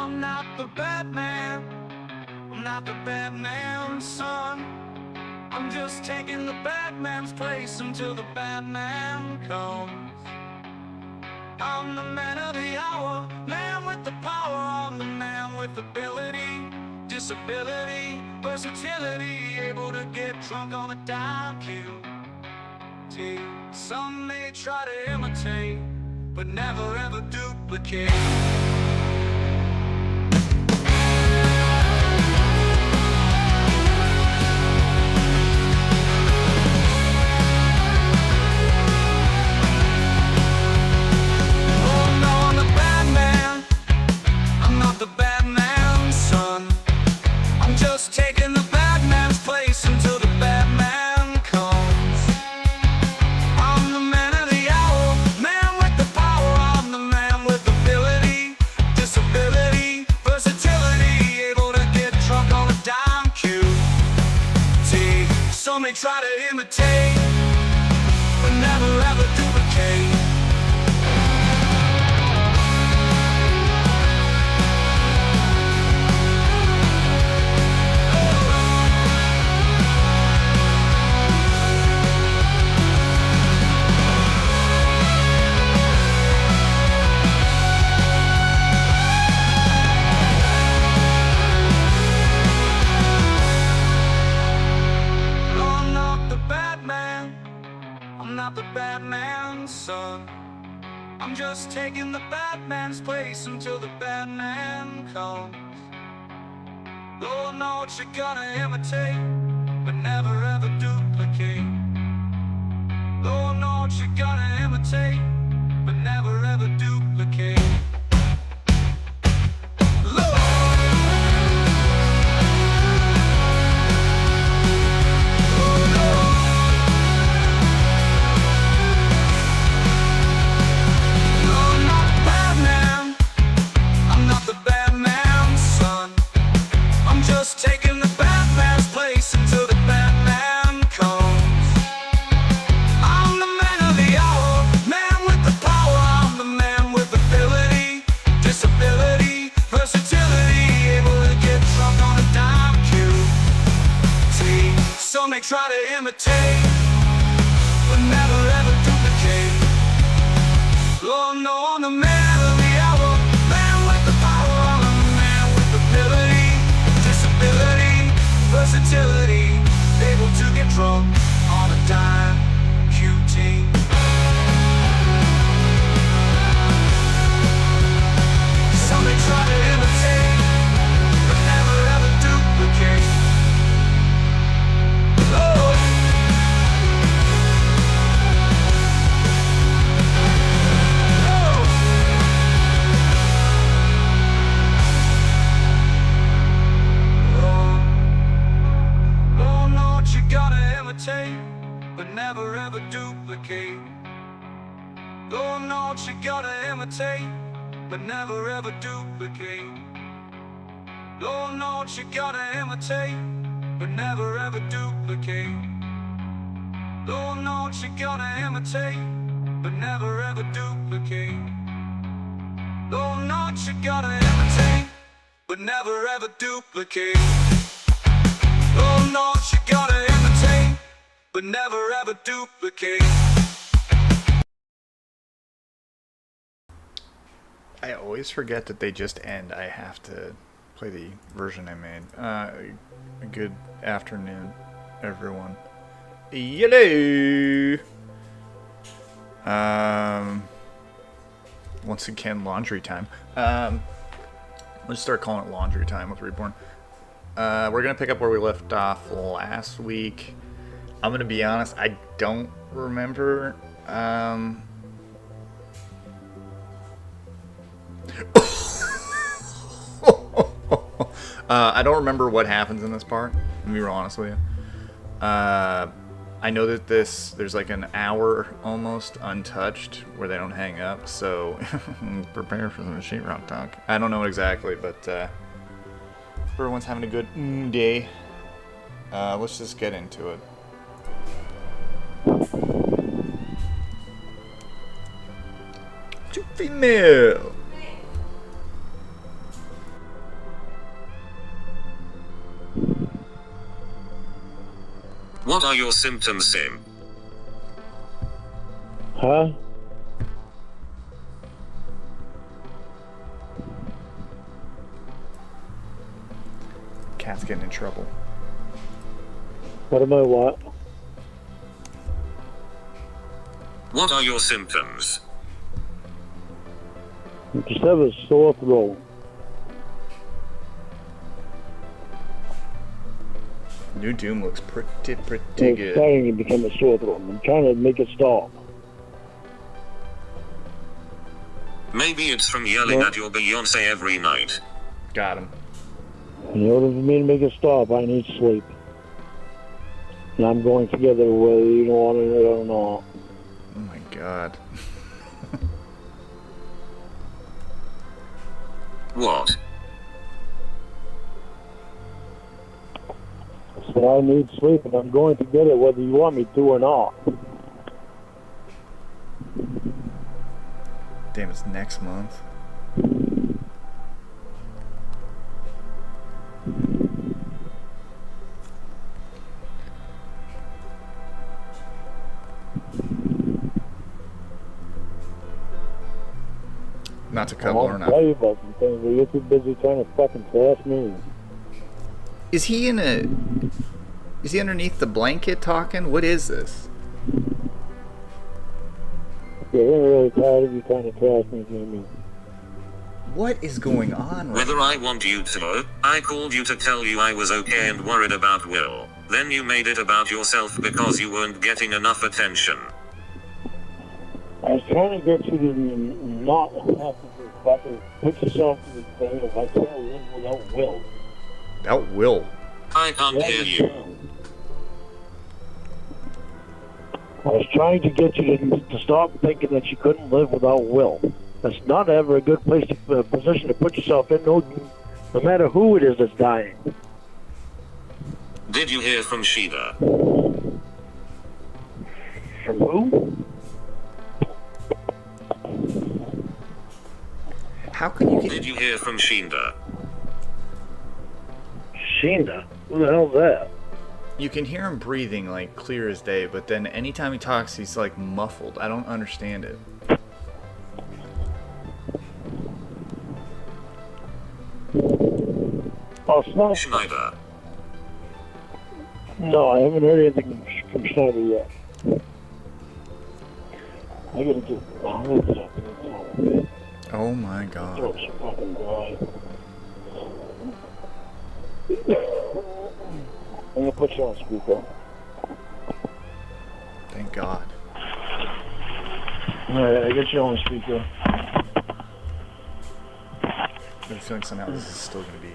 I'm not the bad man. I'm not the bad man's son. I'm just taking the bad man's place until the bad man comes. I'm the man of the hour, man with the power. I'm the man with ability, disability, versatility, able to get drunk on a dime cue. Some may try to imitate, but never ever duplicate. Some may try to imitate, but never ever duplicate. I'm not the bad man's son. I'm just taking the bad man's place until the bad man comes. Lord knows you're gonna imitate, but never ever duplicate. Lord knows you're gonna imitate, but never ever duplicate. Taking the bad man's place until the bad man comes. I'm the man of the hour, man with the power. I'm the man with ability, disability, versatility, able to get drunk on a dime cue. Some may try to imitate, but never ever duplicate. Lord, no, I'm the man of the hour, man with the power. I'm the man with ability, versatility, able to get drunk on a dime cue. Some may try to imitate, but never ever duplicate. Lord. But never ever duplicate. Lord knows you gotta imitate, but never ever duplicate. Lord knows you gotta imitate, but never ever duplicate. Lord knows you gotta imitate, but never ever duplicate. Lord knows you gotta imitate, but never ever duplicate. Lord knows you gotta imitate, but never ever duplicate. I always forget that they just end. I have to play the version I made. A good afternoon, everyone. Hello! Once again, laundry time. Let's start calling it laundry time with Reborn. We're gonna pick up where we left off last week. I'm gonna be honest, I don't remember. I don't remember what happens in this part, to be real honest with you. I know that there's like an hour almost untouched where they don't hang up, so prepare for some sheetrock talk. I don't know exactly, but everyone's having a good day. Let's just get into it. To female. What are your symptoms, Sim? Huh? Cat's getting in trouble. What am I what? What are your symptoms? I just have a sore throat. New Doom looks pretty It's good. starting to become a sore throat. I'm trying to make it stop. Maybe it's from yelling at your Beyonce every night. Got him. In order for me to make it stop, I need sleep. And I'm going together whether you want it or not. Oh my god. What? So I need sleep, and I'm going to get it whether you want me to or not. Damn, it's next month. Not to cut Lorne I'll tell up. you about some things, but you're too busy trying to fucking test me. Is he in a... Is he underneath the blanket talking? What is this? Yeah, I'm really tired of you trying to test me, Jimmy. What is going on right Whether I want you to know, I called you to tell you I was okay and worried about Will. Then you made it about yourself because you weren't getting enough attention. I was trying to get you to not have to fucking put yourself to the thing if I can't live without Will. Out Will. I can't hear you. I was trying to get you to stop thinking that you couldn't live without Will. That's not ever a good place to position to put yourself in, no matter who it is that's dying. Did you hear from Sheila? From who? How can you Did get... you hear from Sheila? Sheena? Who the hell's that? You can hear him breathing like clear as day, but then anytime he talks, he's like muffled. I don't understand it. Oh, Snyder. Schneider. No, I haven't heard anything from Schneider yet. I gotta get... Oh my god. Oh, she fucking died. I'm gonna put you on speaker. Thank god. Alright, I get you on speaker. I'm feeling somehow this is still gonna be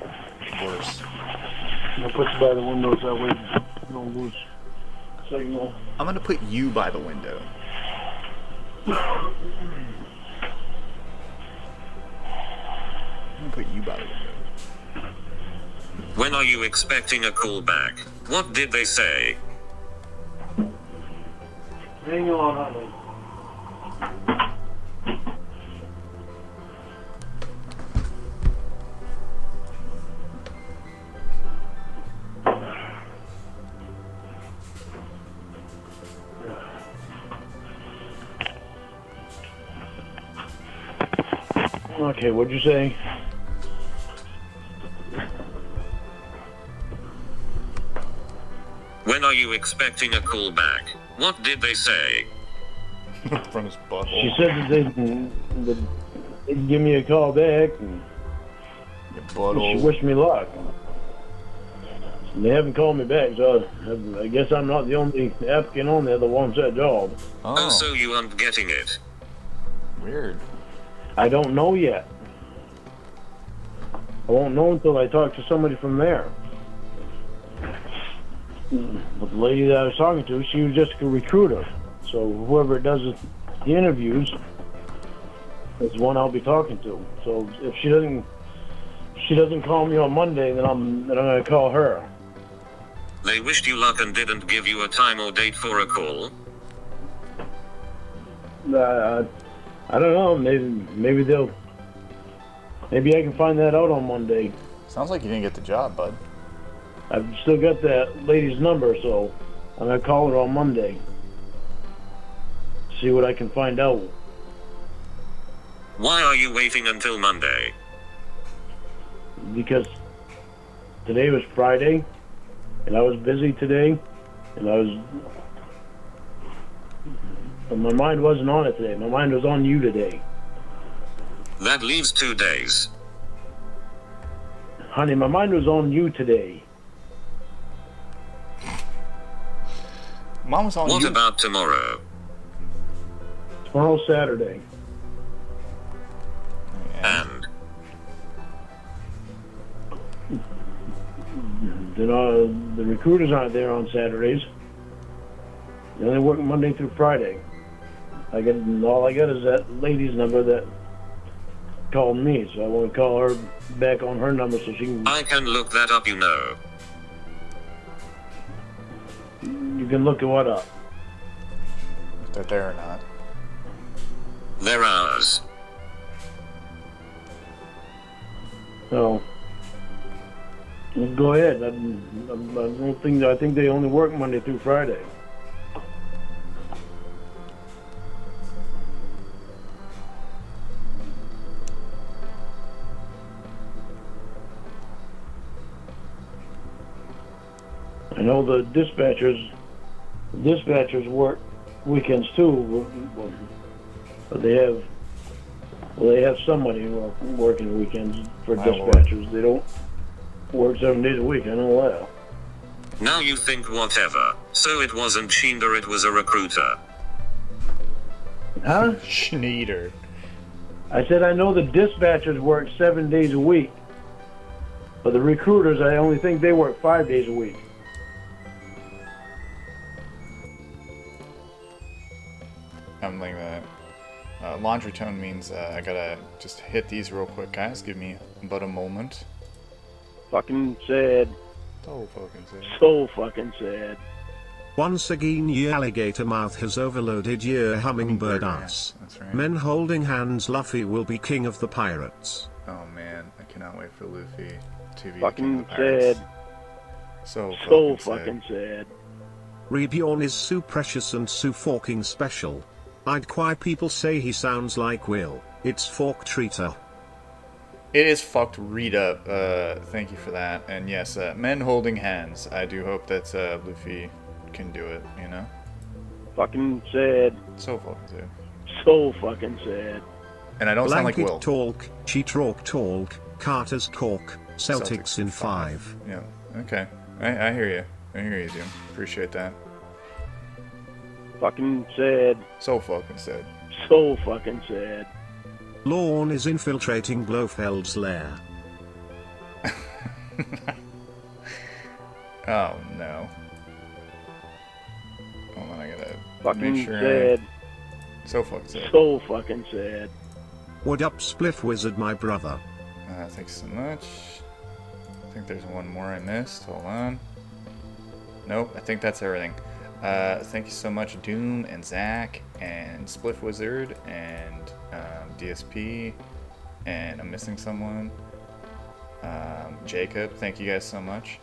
worse. I'm gonna put you by the window so that way you don't lose signal. I'm gonna put you by the window. I'm gonna put you by the window. When are you expecting a call back? What did they say? Hang on, honey. Okay, what'd you say? When are you expecting a call back? What did they say? From his butthole. She said that they'd give me a call back and Your she butthole. wished me luck. They haven't called me back, so I guess I'm not the only applicant on there that wants that job. Oh, so you aren't getting it. Weird. I don't know yet. I won't know until I talk to somebody from there. But the lady that I was talking to, she was just a recruiter. So whoever does the interviews is the one I'll be talking to. So if she doesn't call me on Monday, then I'm gonna call her. They wished you luck and didn't give you a time or date for a call? I don't know. Maybe I can find that out on Monday. Sounds like you didn't get the job, bud. I've still got that lady's number, so I'm gonna call her on Monday. See what I can find out. Why are you waiting until Monday? Because today was Friday, and I was busy today, and my mind wasn't on it today. My mind was on you today. That leaves 2 days. Honey, my mind was on you today. Mom was on What you. about tomorrow? Tomorrow's Saturday. And The recruiters aren't there on Saturdays. They only work Monday through Friday. All I got is that lady's number that called me, so I want to call her back on her number so she can. I can look that up, you know. You can look at what up. If they're there or not. They're ours. So go ahead. I think they only work Monday through Friday. I know the dispatchers work weekends too, but they have somebody working weekends for dispatchers. They don't work 7 days a week. I know that. Now you think whatever. So it wasn't Shinder, it was a recruiter. Huh? Schneider. I said I know the dispatchers work 7 days a week, but the recruiters, I only think they work 5 days a week. I'm like that. Laundry tone means I gotta just hit these real quick, guys. Give me but a moment. Fucking sad. So fucking sad. So fucking sad. Once again, ye alligator mouth has overloaded ye hummingbird ass. That's right. Men holding hands, Luffy will be king of the pirates. Oh man, I cannot wait for Luffy to be Fucking king of the pirates. sad. So fucking sad. Rebjorn is so precious and so forking special. I'd why people say he sounds like Will. It's fork treater. It is fucked Rita. Thank you for that. And yes, men holding hands. I do hope that Luffy can do it, you know? Fucking sad. So fucking sad. So fucking sad. And I don't sound like Blanket Will. talk, she talk, Carter's cork, Celtics in 5. Yeah, okay. I hear you. I hear you, Doom. Appreciate that. Fucking sad. So fucking sad. So fucking sad. Lorne is infiltrating Blofeld's lair. Oh no. Hold on, I gotta Fucking make sure. sad. So fucking sad. So fucking sad. What up, Spliff Wizard, my brother? Thanks so much. I think there's one more I missed. Hold on. Nope, I think that's everything. Thank you so much, Doom and Zach and Spliff Wizard and DSP, and I'm missing someone. Jacob, thank you guys so much.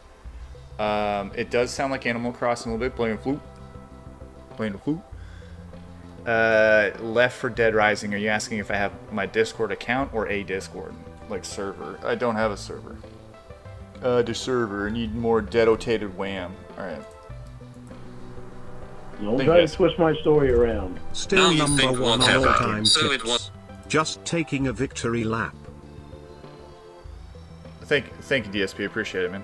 It does sound like Animal Crossing a little bit. Playing the flute. Left for Dead Rising. Are you asking if I have my Discord account or a Discord, like server? I don't have a server. The server. I need more dedicated wham. All right. Don't try to twist my story around. Still Now you number think one whatever. all-time So it tips. was- Just taking a victory lap. Thank you, DSP. Appreciate it, man.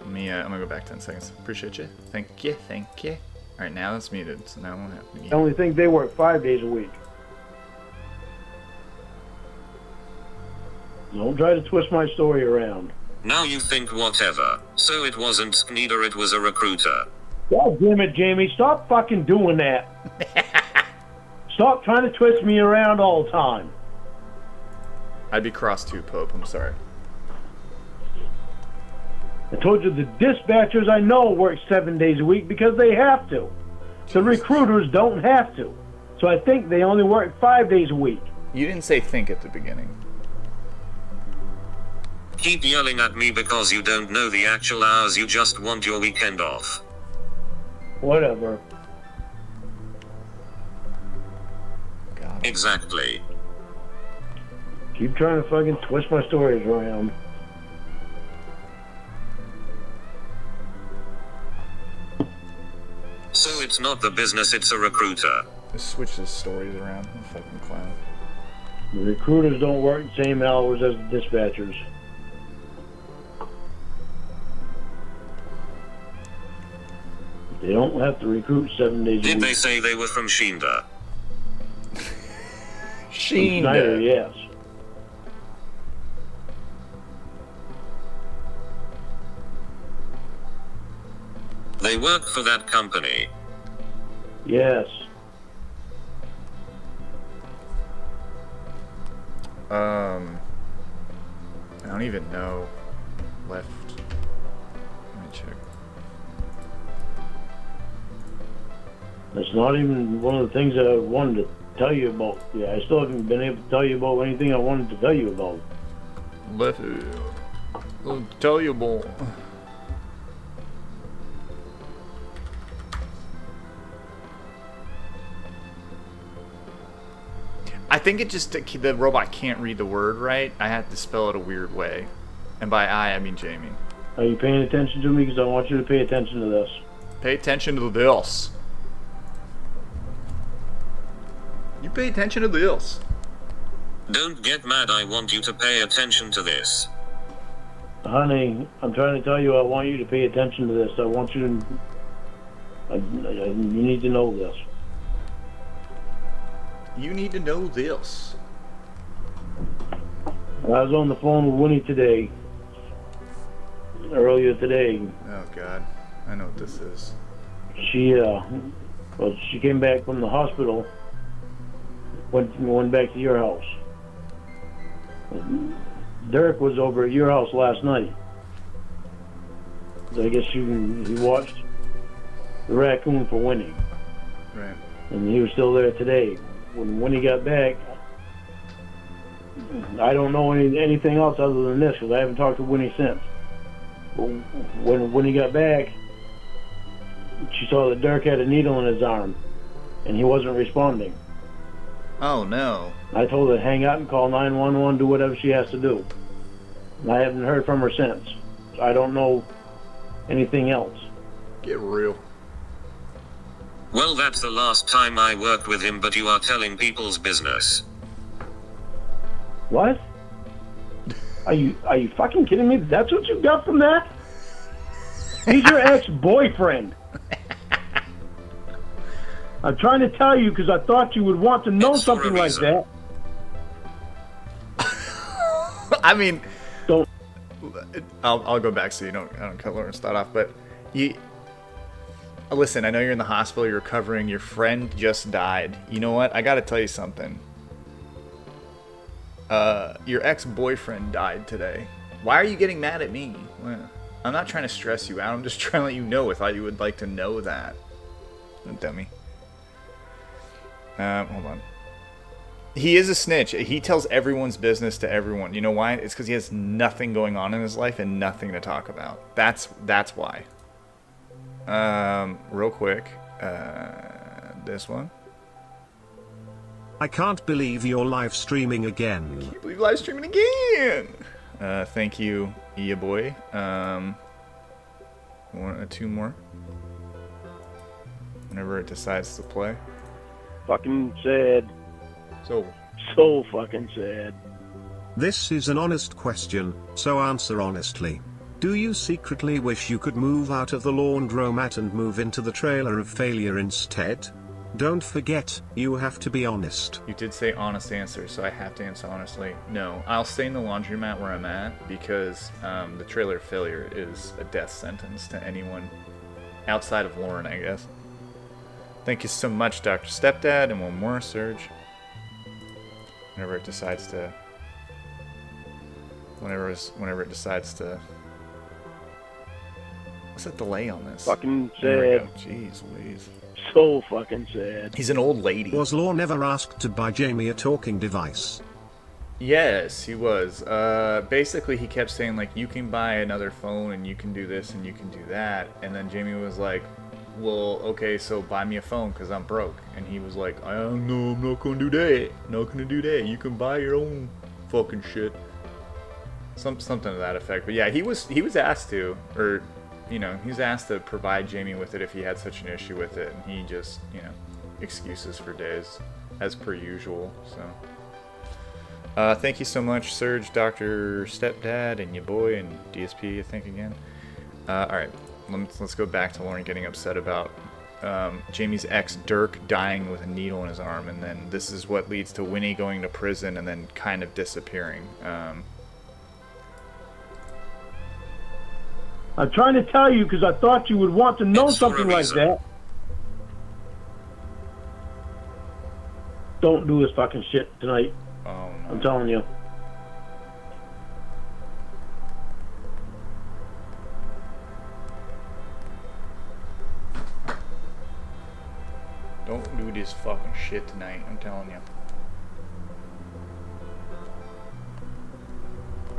Let me, I'm gonna go back 10 seconds. Appreciate you. Thank you. All right, now it's muted, so now it won't happen I again. only think they work 5 days a week. Don't try to twist my story around. Now you think whatever. So it wasn't Sneeder, it was a recruiter. God damn it, Jamie. Stop fucking doing that. Stop trying to twist me around all the time. I'd be cross too, Pope. I'm sorry. I told you the dispatchers I know work 7 days a week because they have to. The recruiters don't have to. So I think they only work 5 days a week. You didn't say think at the beginning. Keep yelling at me because you don't know the actual hours, you just want your weekend off. Whatever. God. Exactly. Keep trying to fucking twist my stories around. So it's not the business, it's a recruiter. Just switch the stories around. I'm a fucking clown. The recruiters don't work the same hours as the dispatchers. They don't have to recruit 7 days a Did week. they say they were from Shinda? Schneider, yes. They work for that company. Yes. I don't even know. Left. Let me check. That's not even one of the things that I wanted to tell you about. Yeah, I still haven't been able to tell you about anything I wanted to tell you about. Left. I'll tell you more. I think it just the robot can't read the word right. I had to spell it a weird way, and by I mean Jamie. Are you paying attention to me? Because I want you to pay attention to this. Pay attention to this. You pay attention to this. Don't get mad, I want you to pay attention to this. Honey, I'm trying to tell you I want you to pay attention to this. I want you to... you need to know this. You need to know this. I was on the phone with Winnie today. Earlier today. Oh God, I know what this is. She came back from the hospital. Went back to your house. Derek was over at your house last night. So I guess he watched the raccoon for Winnie. Right. And he was still there today. When he got back, I don't know anything else other than this because I haven't talked to Winnie since. But when he got back, she saw that Dirk had a needle in his arm, and he wasn't responding. Oh no. I told her to hang up and call 911, do whatever she has to do. And I haven't heard from her since. I don't know anything else. Get real. Well, that's the last time I worked with him, but you are telling people's business. What? Are you fucking kidding me? That's what you got from that? He's your ex-boyfriend. I'm trying to tell you because I thought you would want to know It's for a something like reason. that. I mean, Don't. I'll go back so I don't cut Lawrence that off. But listen. I know you're in the hospital. You're recovering. Your friend just died. You know what? I got to tell you something. Your ex-boyfriend died today. Why are you getting mad at me? Well, I'm not trying to stress you out. I'm just trying to let you know. I thought you would like to know that. Dummy. Hold on. He is a snitch. He tells everyone's business to everyone. You know why? It's because he has nothing going on in his life and nothing to talk about. That's why. Real quick. This one. I can't believe you're live streaming again. Can't believe live streaming again. Thank you, Ia boy. Two more. Whenever it decides to play. Fucking sad. So fucking sad. This is an honest question, so answer honestly. Do you secretly wish you could move out of the laundromat and move into the trailer of failure instead? Don't forget, you have to be honest. You did say honest answer, so I have to answer honestly. No, I'll stay in the laundromat where I'm at because the trailer of failure is a death sentence to anyone outside of Lorne, I guess. Thank you so much, Dr. Stepdad, and one more, Surge. Whenever it decides to... Whenever it decides to... What's that delay on this? Fucking There we sad. go. Jeez Louise. So fucking sad. He's an old lady. Was Lorne ever asked to buy Jamie a talking device? Yes, he was. Basically, he kept saying, like, you can buy another phone, and you can do this, and you can do that. And then Jamie was like, well, okay, so buy me a phone because I'm broke. And he was like, I don't know, I'm not going to do that. Not going to do that. You can buy your own fucking shit. Something to that effect. But yeah, he was asked to, or, you know, he was asked to provide Jamie with it if he had such an issue with it. And he just, you know, excuses for days, as per usual, so. Thank you so much, Surge, Dr. Stepdad, and your boy, and DSP, I think, again. Alright, let's go back to Lorne getting upset about Jamie's ex, Dirk, dying with a needle in his arm, and then this is what leads to Winnie going to prison and then kind of disappearing. I'm trying to tell you because I thought you would want to know something like that. Don't do this fucking shit tonight. Oh, no. I'm telling you. Don't do this fucking shit tonight, I'm telling you.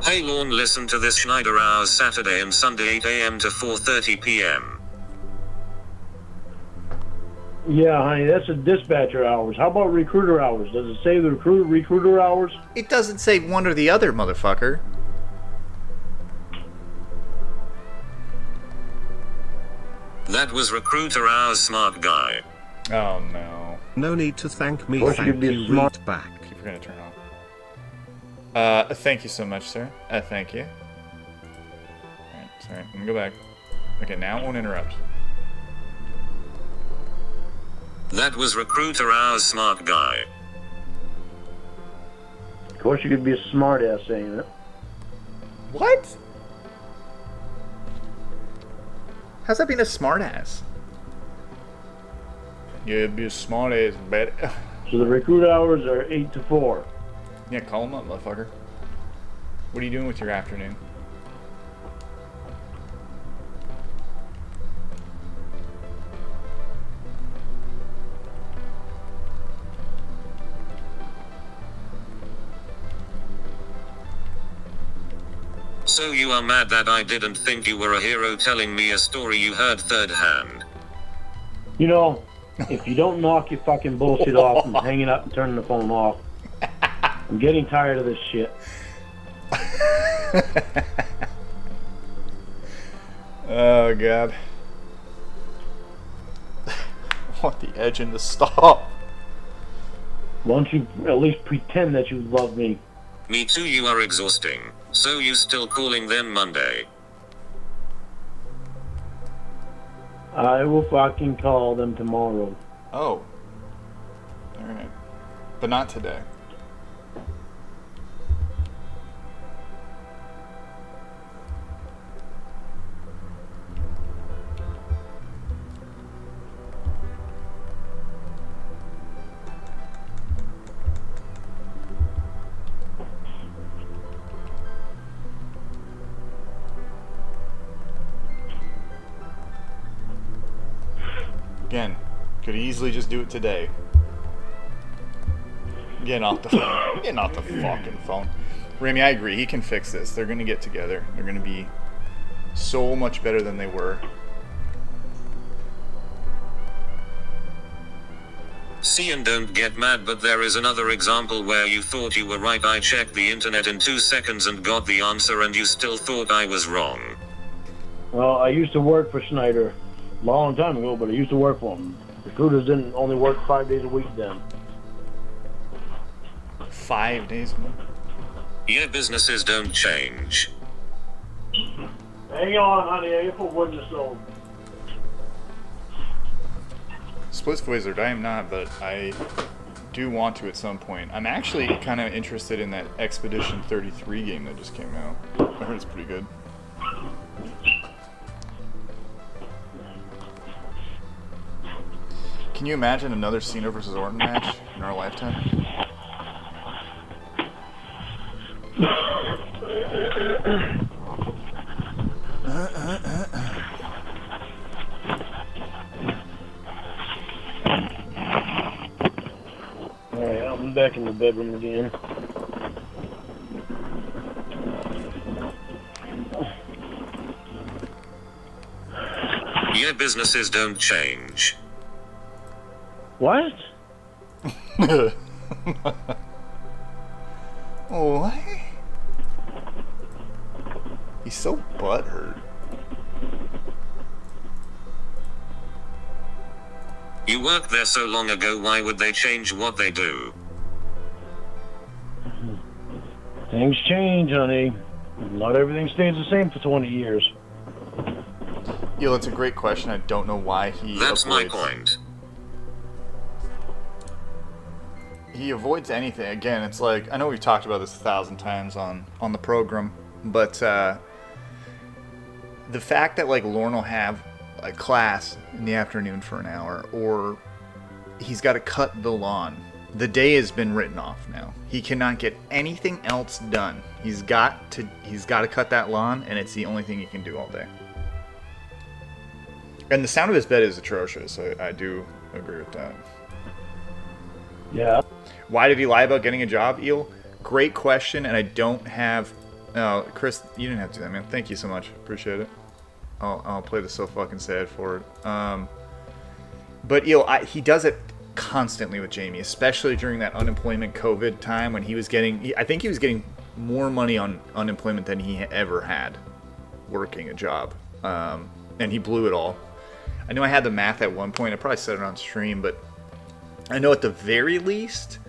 Hey Lorne, listen to this Schneider Hours Saturday and Sunday 8 a.m. to 4:30 p.m. Yeah, honey, that's the dispatcher hours. How about recruiter hours? Does it say the recruiter hours? It doesn't say one or the other, motherfucker. That was recruiter hours, smart guy. Oh no. No need to thank me, Or thank should be you, smart. read back. Keep forgetting to turn off. Thank you so much, sir. Thank you. Alright, sorry, let me go back. Okay, now it won't interrupt. That was recruiter hours, smart guy. Of course, you could be a smart ass saying it. What? How's that being a smartass? Yeah, be a smartass, bet. So the recruiter hours are 8 to 4. Yeah, call him up, motherfucker. What are you doing with your afternoon? So you are mad that I didn't think you were a hero telling me a story you heard third hand. You know, if you don't knock your fucking bullshit off and hang it up and turn the phone off, I'm getting tired of this shit. Oh, God. I want the edging to stop. Why don't you at least pretend that you love me? Me too, you are exhausting. So you still calling them Monday? I will fucking call them tomorrow. Oh. Alright. But not today. Again, could easily just do it today. Getting off the phone. Getting off the fucking phone. Remy, I agree. He can fix this. They're going to get together. They're going to be so much better than they were. See, and don't get mad, but there is another example where you thought you were right. I checked the internet in 2 seconds and got the answer, and you still thought I was wrong. Well, I used to work for Schneider a long time ago, but I used to work for them. Recruiters didn't only work 5 days a week then. 5 days a month? Yeah, businesses don't change. Hang on, honey. I put wood in the stove. Splits Wizard, I am not, but I do want to at some point. I'm actually kind of interested in that Expedition 33 game that just came out. I heard it's pretty good. Can you imagine another Cena versus Orton match in our lifetime? Alright, I'm back in the bedroom again. Yeah, Here businesses don't change. What? What? He's so butthurt. You worked there so long ago, why would they change what they do? Things change, honey. Not everything stays the same for 20 years. Yo, that's a great question. I don't know why he That's my avoids... point. He avoids anything. Again, it's like, I know we've talked about this 1,000 times on the program, but the fact that like Lorne will have a class in the afternoon for an hour, or he's got to cut the lawn. The day has been written off now. He cannot get anything else done. He's got to cut that lawn, and it's the only thing he can do all day. And the sound of his bed is atrocious. I do agree with that. Yeah. Why did he lie about getting a job, Eel? Great question, and I don't have... Oh, Chris, you didn't have to do that, man. Thank you so much. Appreciate it. I'll play this so fucking sad for it. But Eel, he does it constantly with Jamie, especially during that unemployment COVID time when he was getting... I think he was getting more money on unemployment than he ever had working a job. And he blew it all. I know I had the math at one point. I probably said it on stream, but I know at the very least,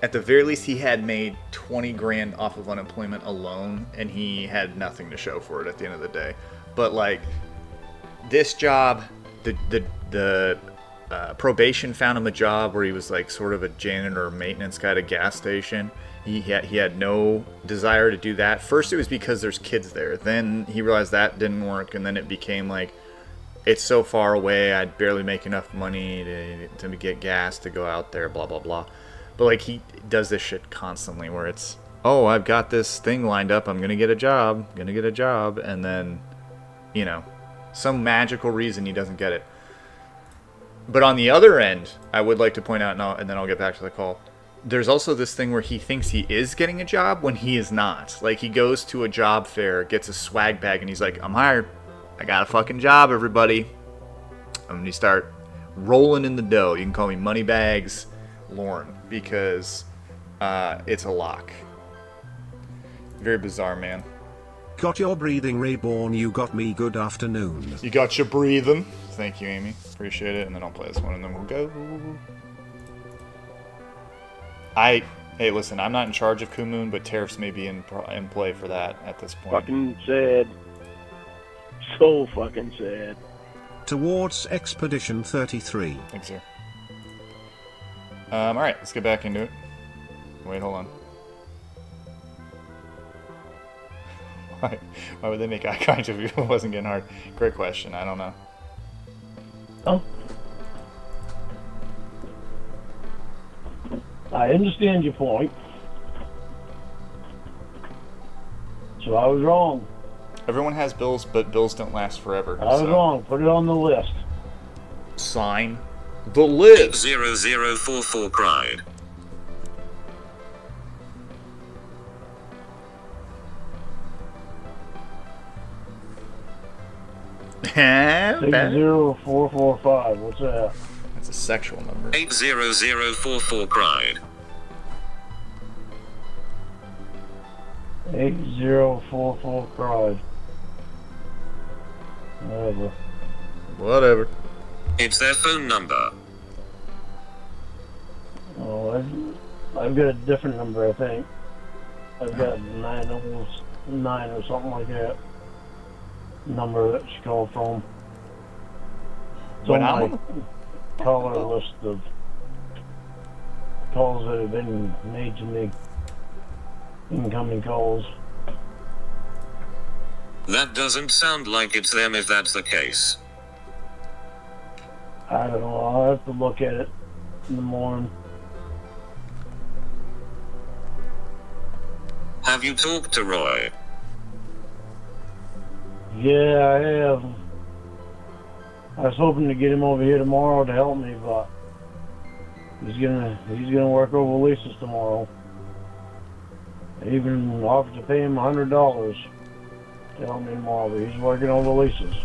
he had made 20 grand off of unemployment alone, and he had nothing to show for it at the end of the day. But like this job, the probation found him a job where he was like sort of a janitor or maintenance guy at a gas station. He had no desire to do that. First, it was because there's kids there. Then he realized that didn't work, and then it became like, it's so far away, I'd barely make enough money to get gas to go out there, blah, blah, blah. But, like, he does this shit constantly where it's, oh, I've got this thing lined up, I'm going to get a job, and then, you know, some magical reason he doesn't get it. But on the other end, I would like to point out, and then I'll get back to the call, there's also this thing where he thinks he is getting a job when he is not. Like, he goes to a job fair, gets a swag bag, and he's like, I'm hired. I got a fucking job, everybody. I'm going to start rolling in the dough. You can call me Moneybags Lorne, because it's a lock. Very bizarre, man. Got your breathing reborn, you got me, good afternoon. You got your breathing. Thank you, Amy. Appreciate it. And then I'll play this one, and then we'll go. Hey, listen, I'm not in charge of Kumoon, but tariffs may be in play for that at this point. Fucking sad. So fucking sad. Towards Expedition 33. Thanks, sir. Alright, let's get back into it. Wait, hold on. Why would they make eye contact if it wasn't getting hard? Great question. I don't know. Oh. I understand your point. So I was wrong. Everyone has bills, but bills don't last forever. I was wrong. Put it on the list. Sign the list. 0044 cried. Bad. 60445. What's that? That's a sexual number. 80044 cried. 8044 Whatever. It's their phone number. Oh, I've got a different number, I think. I've got 909 or something like that. Number that she called from. It's on my caller list of calls that have been made to me. Incoming calls. That doesn't sound like it's them if that's the case. I don't know. I'll have to look at it in the morning. Have you talked to Roy? Yeah, I have. I was hoping to get him over here tomorrow to help me, but he's gonna work over leases tomorrow. I even offered to pay him $100 to help me tomorrow, but he's working over leases.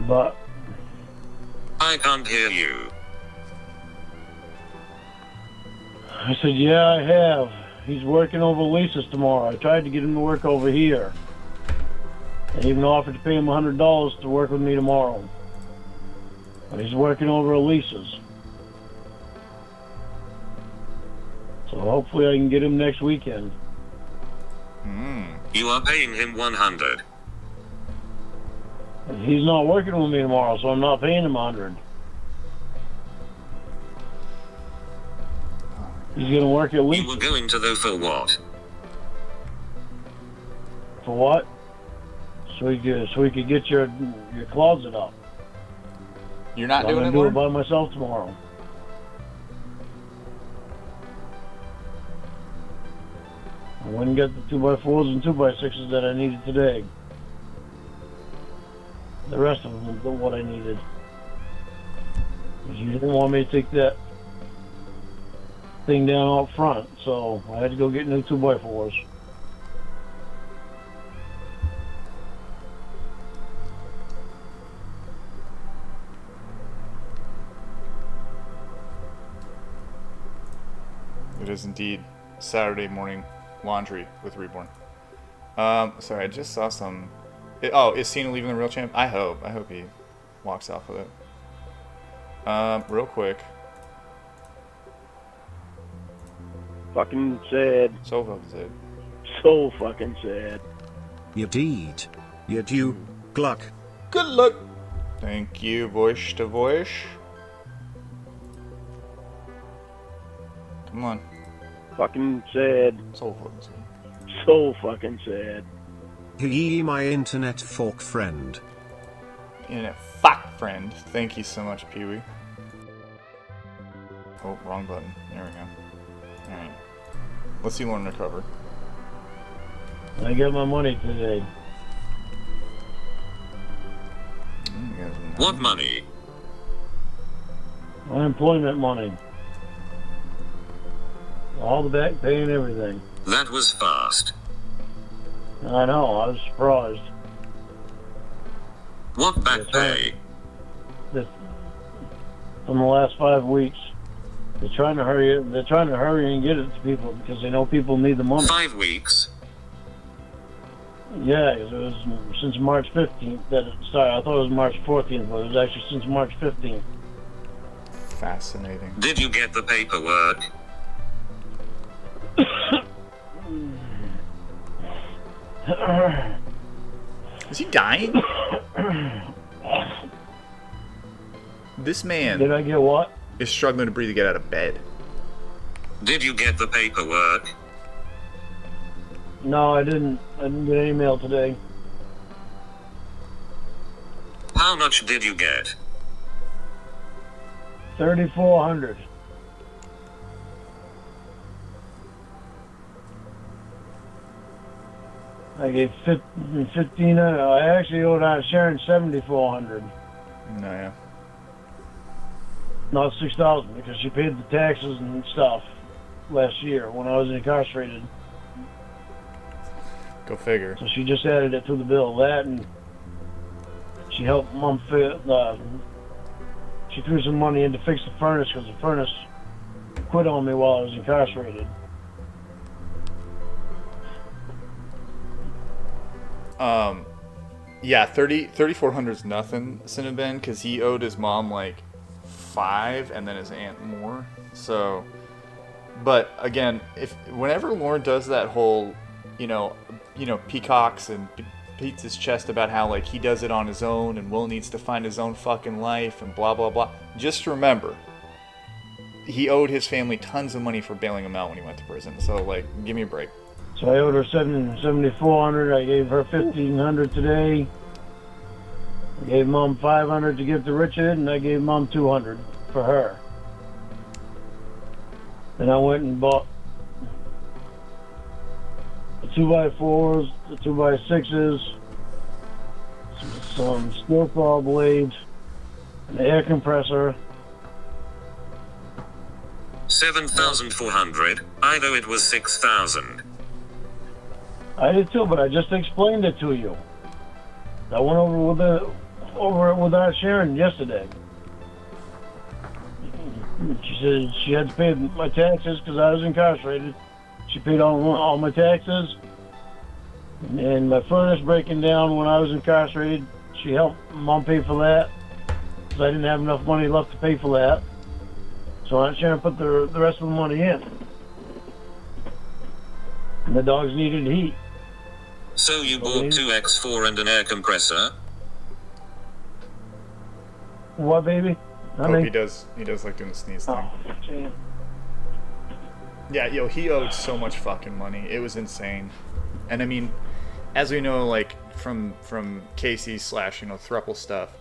But I can't hear you. I said, yeah, I have. He's working over leases tomorrow. I tried to get him to work over here. I even offered to pay him $100 to work with me tomorrow. But he's working over leases. So hopefully I can get him next weekend. You are paying him 100. He's not working with me tomorrow, so I'm not paying him 100. He's gonna work at You least. were going to though for what? For what? So we could get your closet up. You're not I'm doing gonna it, do it Lorne? by myself tomorrow. I went and got the 2x4s and 2x6s that I needed today. The rest of them are what I needed. 'Cause you didn't want me to take that thing down out front, so I had to go get new 2x4s. It is indeed Saturday morning laundry with Reborn. Sorry, I just saw some. Is Cena leaving the real champ? I hope he walks off with it. Real quick. Fucking sad. So fucking sad. So fucking sad. Indeed. Yet you, Gluck. Good luck. Thank you, voice to voice. Come on. Fucking sad. So fucking sad. So fucking sad. He my internet fork friend. Internet fuck friend. Thank you so much, Pee-wee. Oh, wrong button. There we go. Alright. Let's see Lorne recover. I got my money today. You guys are What money? Unemployment money. All the back pay and everything. That was fast. I know, I was surprised. What back That's right. pay? This, from the last 5 weeks. They're trying to hurry it. They're trying to hurry and get it to people because they know people need the money. 5 weeks. Yeah, 'cause it was since March 15th that it started. I thought it was March 14th, but it was actually since March 15th. fascinating. Did you get the paperwork? Is he dying? This man Did I get what? is struggling to breathe to get out of bed. Did you get the paperwork? No, I didn't. I didn't get any mail today. How much did you get? 3,400. I gave 15. I actually owed Aunt Sharon 7,400, No, yeah. not 6,000, because she paid the taxes and stuff last year when I was incarcerated. Go figure. So she just added it to the bill. That, and she helped Mom she threw some money in to fix the furnace because the furnace quit on me while I was incarcerated. Yeah, 3,400 is nothing, Cinnabon, because he owed his mom like 5 and then his aunt more. So, but again, whenever Lorne does that whole, peacocks and beats his chest about how like he does it on his own and Will needs to find his own fucking life and blah blah blah, just remember, he owed his family tons of money for bailing him out when he went to prison. So like, give me a break. So I owed her 7,400. I gave her 1,500 today. I gave Mom 500 to give to Richard, and I gave Mom 200 for her. Then I went and bought the 2x4s, the 2x6s, some steel saw blades, an air compressor. 7,400. I know it was 6,000. I did too, but I just explained it to you. I went over with it over with Aunt Sharon yesterday. She said she had to pay my taxes because I was incarcerated. She paid all my taxes. And my furnace breaking down when I was incarcerated, she helped Mom pay for that. Because I didn't have enough money left to pay for that. So Aunt Sharon put the rest of the money in. And the dogs needed heat. So you bought 2 X4 and an air compressor? What, baby? Oh, he does like doing the sneeze thing. Oh, damn. Yeah, yo, he owed so much fucking money. It was insane. And I mean, as we know, like from Casey / thruple stuff,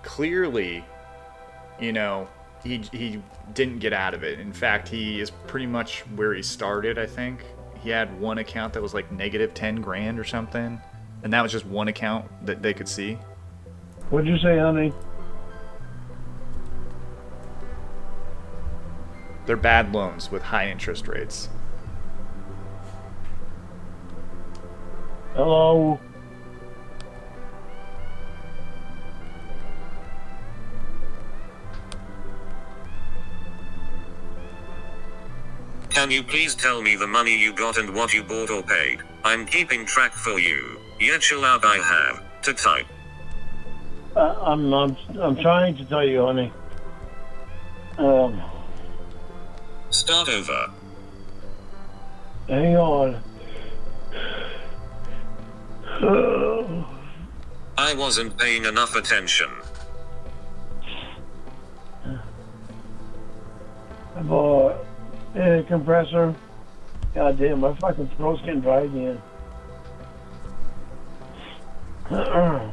clearly, he didn't get out of it. In fact, he is pretty much where he started. I think he had one account that was like negative 10 grand or something, and that was just one account that they could see. What'd you say, honey? They're bad loans with high interest rates. Hello? Can you please tell me the money you got and what you bought or paid? I'm keeping track for you. Yeah, chill out, I have to type. I'm trying to tell you, honey. Start over. Hang on. I wasn't paying enough attention. I bought a compressor. God damn, my fucking throat's getting dry again. I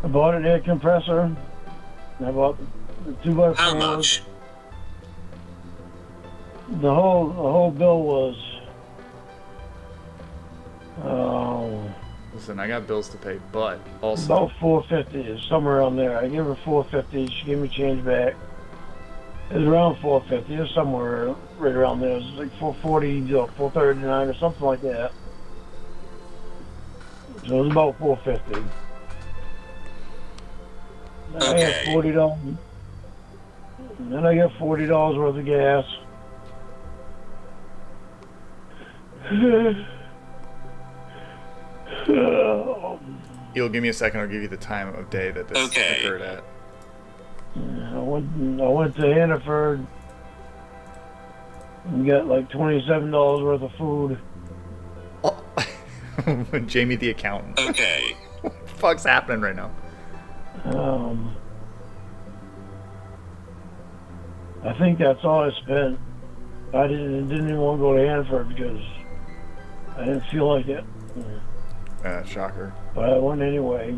bought an air compressor. And I bought the 2x4. How much? The whole bill was. Listen, I got bills to pay, but also About $450, somewhere around there. I gave her $450. She gave me change back. It was around $450. It was somewhere right around there. It was like $440 or $439 or something like that. So it was about $450. Then I got $40. And then I got $40 worth of gas. you'll give me a second. I'll give you the time of day that this occurred at. I went to Hannaford and got like $27 worth of food. Oh. Jamie the accountant. Okay. What the fuck's happening right now? I think that's all I spent. I didn't even want to go to Hannaford because I didn't feel like it. Shocker. But I went anyway.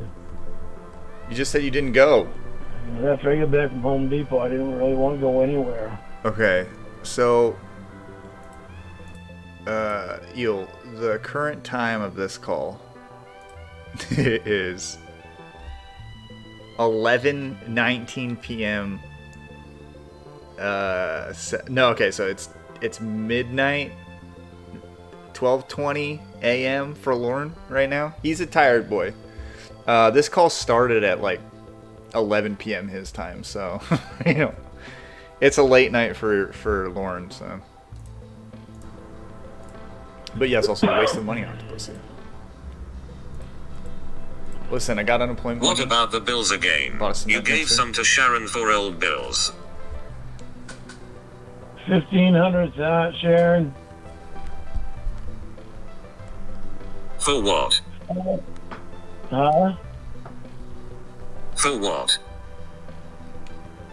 You just said you didn't go. And after I got back from Home Depot, I didn't really want to go anywhere. Okay, so the current time of this call is 11:19 p.m. So it's midnight, 12:20 a.m. for Lorne right now. He's a tired boy. This call started at like 11 p.m. his time, so it's a late night for Lorne. So, but yes, also a waste of money on pussy. Listen, I got unemployment. What about the bills again? You gave some to Sharon for old bills. $1,500 to Aunt Sharon. For what? Huh? For what?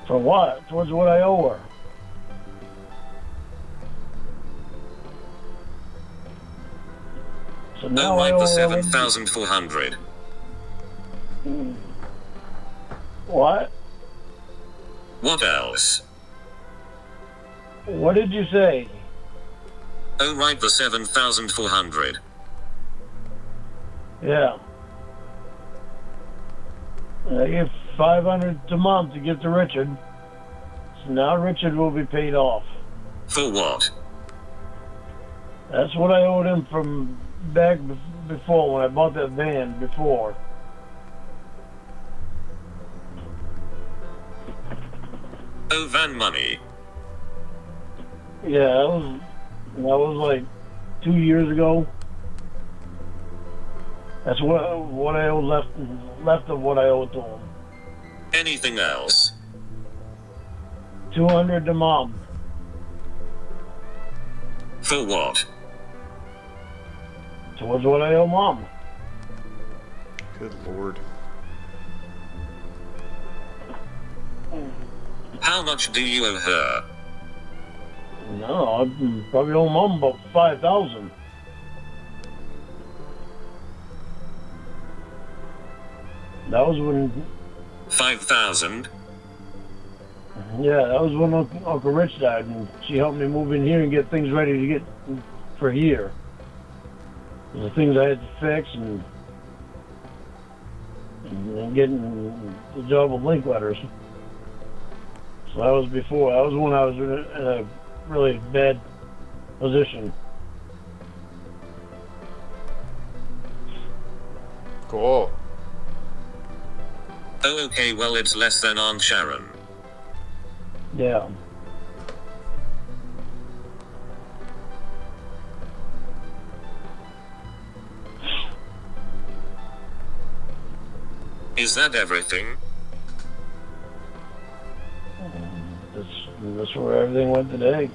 For what? Towards what I owe her. So now Oh, I right, owe the her 7,400. What? What else? What did you say? Oh, right, the 7,400. Yeah. I give $500 a month to get to Richard. So now Richard will be paid off. For what? That's what I owed him from back before when I bought that van before. Oh, van money. Yeah, that was like 2 years ago. That's what I owe left of what I owe to him. Anything else? 200 to Mom. For what? Towards what I owe Mom. Good lord. How much do you owe her? No, I probably owe Mom about 5,000. That was when. 5,000? Yeah, that was when Uncle Rich died, and she helped me move in here and get things ready to get for here. The things I had to fix and getting the job with Linkletters. So that was before. That was when I was in a really bad position. Cool. Oh, okay, well, it's less than Aunt Sharon. Yeah. Is that everything? That's where everything went today.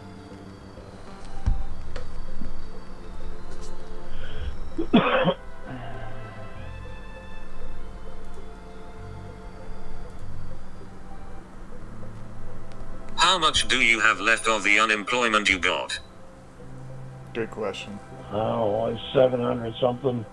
How much do you have left of the unemployment you got? Good question. I don't know, like 700 something.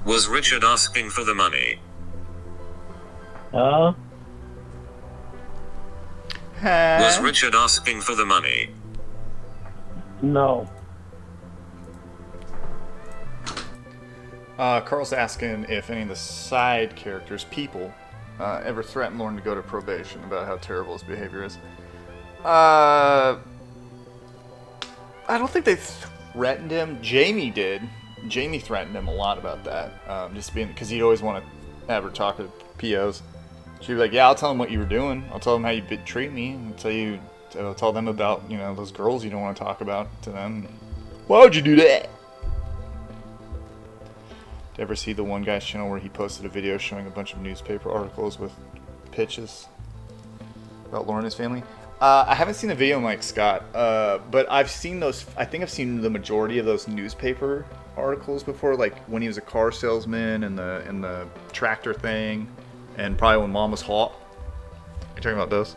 Was Richard asking for the money? Huh? Was Richard asking for the money? No. Carl's asking if any of the side characters, people, ever threatened Lorne to go to probation about how terrible his behavior is. I don't think they threatened him. Jamie did. Jamie threatened him a lot about that. Just being, because he'd always want to have her talk to POs. She'd be like, yeah, I'll tell them what you were doing. I'll tell them how you treat me. And tell them about, you know, those girls you don't want to talk about to them. Why would you do that? Did you ever see the one guy's channel where he posted a video showing a bunch of newspaper articles with pitches about Lorne and his family? I haven't seen the video, Mike Scott, but I've seen those. I think I've seen the majority of those newspaper articles before, like when he was a car salesman and the tractor thing, and probably when Mom was hot. You're talking about those?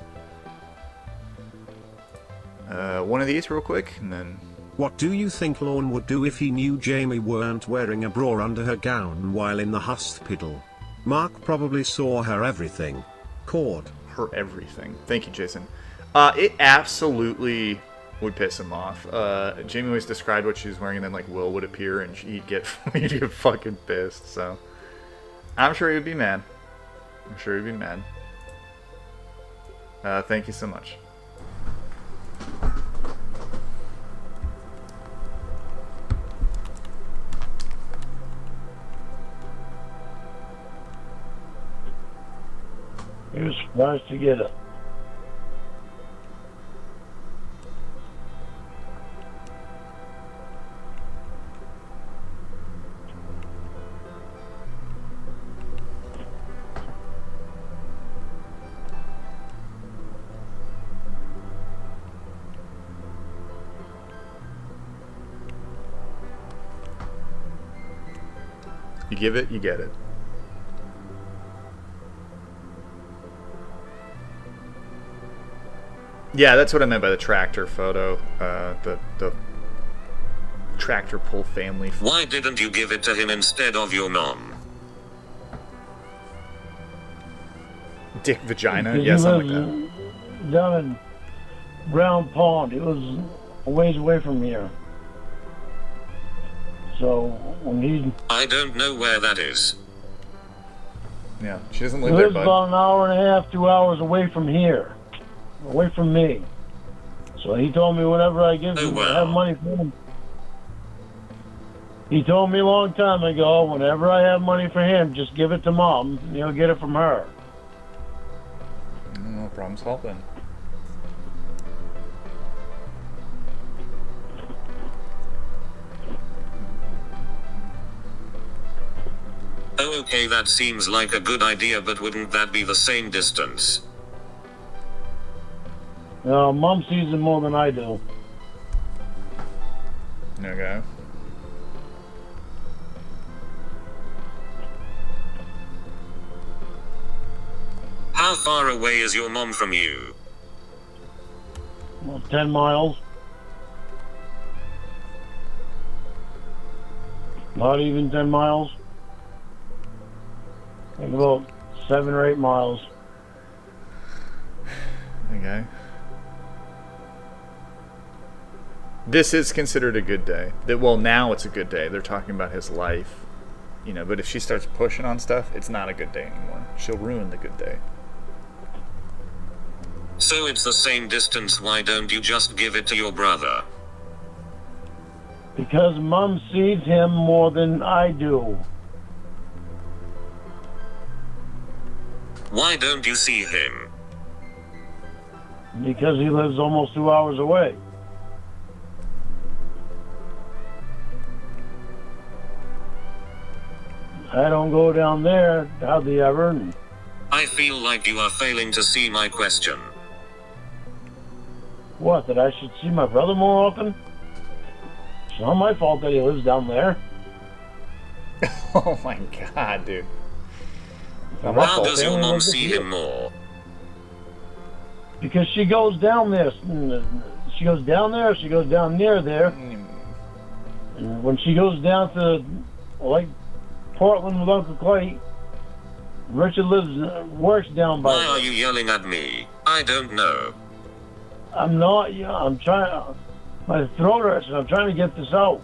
One of these real quick, and then. What do you think Lorne would do if he knew Jamie weren't wearing a bra under her gown while in the hospital? Mark probably saw her everything. Cord. Her everything. Thank you, Jason. It absolutely would piss him off. Jamie always described what she was wearing, and then like Will would appear, and he'd get fucking pissed. So I'm sure he would be mad. I'm sure he'd be mad. Thank you so much. He was surprised to get it. You give it, you get it. Yeah, that's what I meant by the tractor photo. The tractor pull family. Why didn't you give it to him instead of your mom? Dick vagina? Because Yeah, he something like lives down in Round Pond. It was a ways away from here. So when he I don't know where that is. Yeah, she doesn't He live there, lives bud. about an hour and a half, 2 hours away from here, away from me. So he told me whenever I give Oh, him, wow. have money for him. He told me a long time ago, whenever I have money for him, just give it to Mom, and he'll get it from her. No problem solving. Oh, okay, that seems like a good idea, but wouldn't that be the same distance? Mom sees him more than I do. Okay. How far away is your mom from you? Well, 10 miles. Not even 10 miles. I think about 7 or 8 miles. Okay. This is considered a good day. Well, now it's a good day. They're talking about his life. You know, but if she starts pushing on stuff, it's not a good day anymore. She'll ruin the good day. So it's the same distance, why don't you just give it to your brother? Because Mom sees him more than I do. Why don't you see him? Because he lives almost 2 hours away. I don't go down there hardly ever. And I feel like you are failing to see my question. what, that I should see my brother more often? It's not my fault that he lives down there. Oh my god, dude. Not my How fault. does your mom see him more? Because she goes down there. She goes down there, she goes down near there. And when she goes down to, like, Portland with Uncle Clay, Richard works down by Why there. are you yelling at me? I don't know. I'm not, I'm trying, my throat hurts and I'm trying to get this out.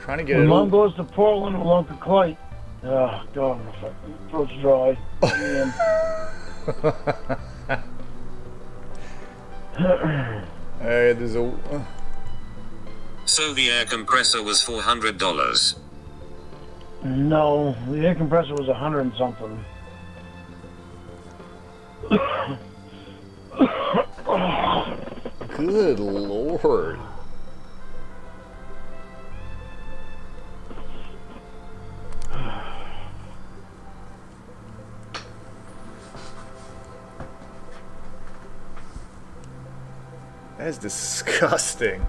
Trying to get When it Mom all. goes to Portland with Uncle Clay, oh, God, my fucking throat's dry. Man. Hey, there's a. So the air compressor was $400. No, the air compressor was 100 and something. Good lord. That is disgusting.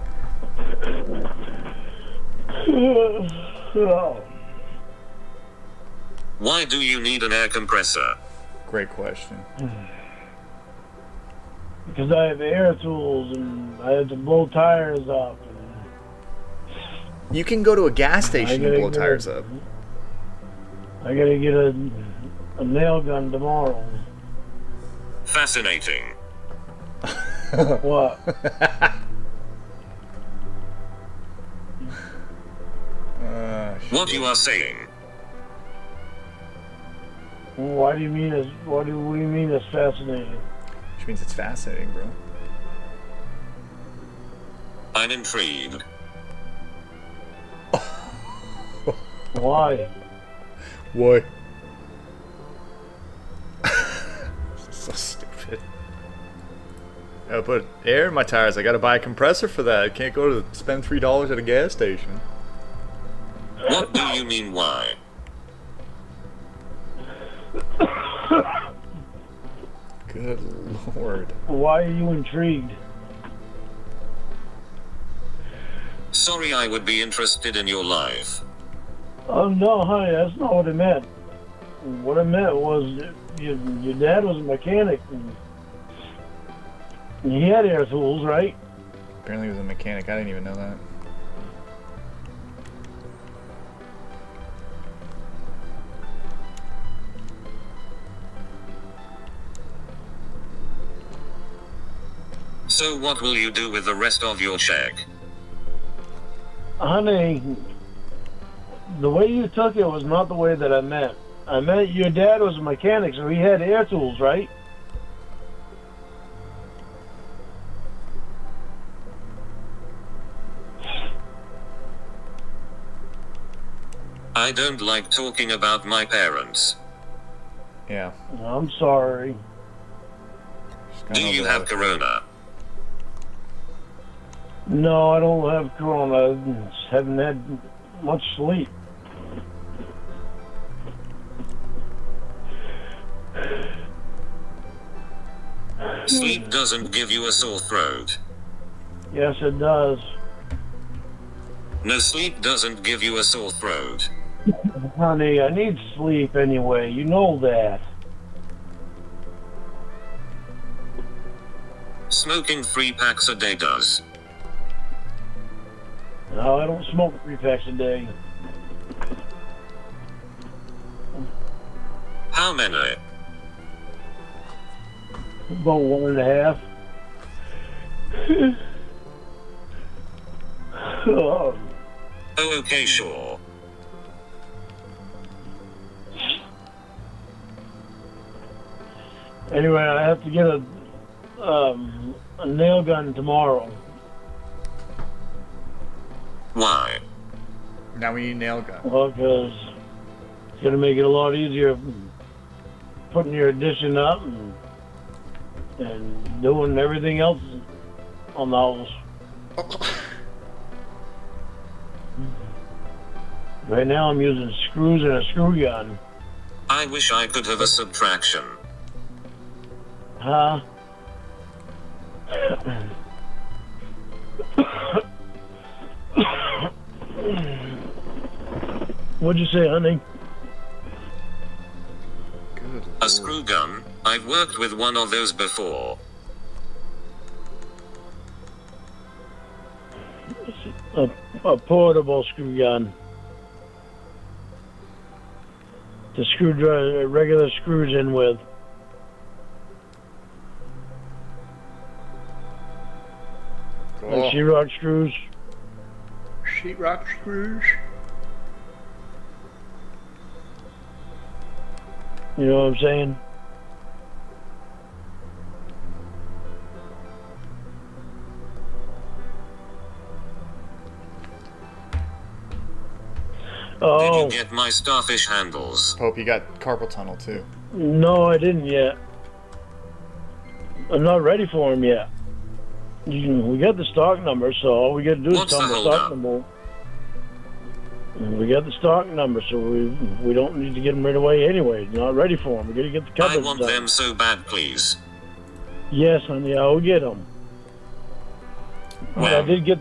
Oh. Why do you need an air compressor? Great question. Because I have air tools and I have to blow tires up. You can go to a gas station and gotta blow get tires a- up. I gotta get a nail gun tomorrow. Fascinating. What? What you are saying? Why do you mean it's, what do you mean it's fascinating? Which means it's fascinating, bro. I'm intrigued. Why? What? So stupid. I put air in my tires. I gotta buy a compressor for that. I can't go to spend $3 at a gas station. What do you mean why? Good lord. Why are you intrigued? Sorry, I would be interested in your life. Oh no, honey, that's not what I meant. What I meant was your dad was a mechanic and he had air tools, right? Apparently he was a mechanic. I didn't even know that. So what will you do with the rest of your check? Honey, the way you took it was not the way that I meant. I meant your dad was a mechanic, so he had air tools, right? I don't like talking about my parents. Yeah. I'm sorry. Just kinda Do you overlooked. have corona? No, I don't have corona. I just haven't had much sleep. Sleep doesn't give you a sore throat. Yes, it does. No, sleep doesn't give you a sore throat. Honey, I need sleep anyway. You know that. Smoking 3 packs a day does. No, I don't smoke 3 packs a day. How many? About 1.5. Oh, Oh, okay, sure. anyway, I have to get a nail gun tomorrow. Why? Now we need nail gun. Well, because it's going to make it a lot easier putting your addition up and doing everything else on the house. Right now I'm using screws and a screw gun. I wish I could have a subtraction. Huh? What'd you say, honey? Good. A screw gun? I've worked with one of those before. A portable screw gun. To screw regular screws in with. Like sheetrock screws. Sheetrock screws. You know what I'm saying? Did Oh, you get my starfish handles? Hope you got carpal tunnel too. no, I didn't yet. I'm not ready for them yet. We got the stock number, so all we got to do is What's tell the them the hold stock up? number. We got the stock number, so we don't need to get them right away anyway. Not ready for them. We got to get the I covers want done. them so bad, please. Yes, honey, I'll get them. Well, I did get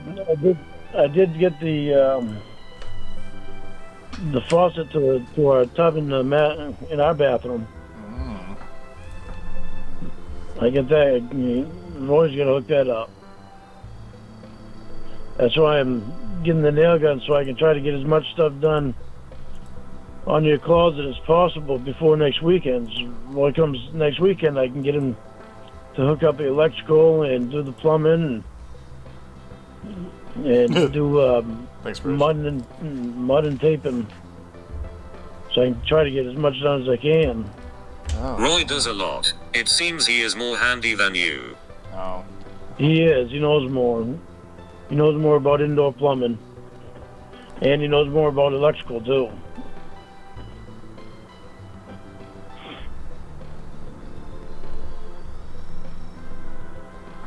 the faucet to our tub in the in our bathroom. I get that. Roy's gonna hook that up. That's why I'm getting the nail gun, so I can try to get as much stuff done on your closet as possible before next weekend. So when it comes next weekend, I can get him to hook up the electrical and do the plumbing and do Thanks, Bruce. mud and taping. So I can try to get as much done as I can. Oh. Roy does a lot. It seems he is more handy than you. Oh. He is. He knows more. He knows more about indoor plumbing. And he knows more about electrical, too.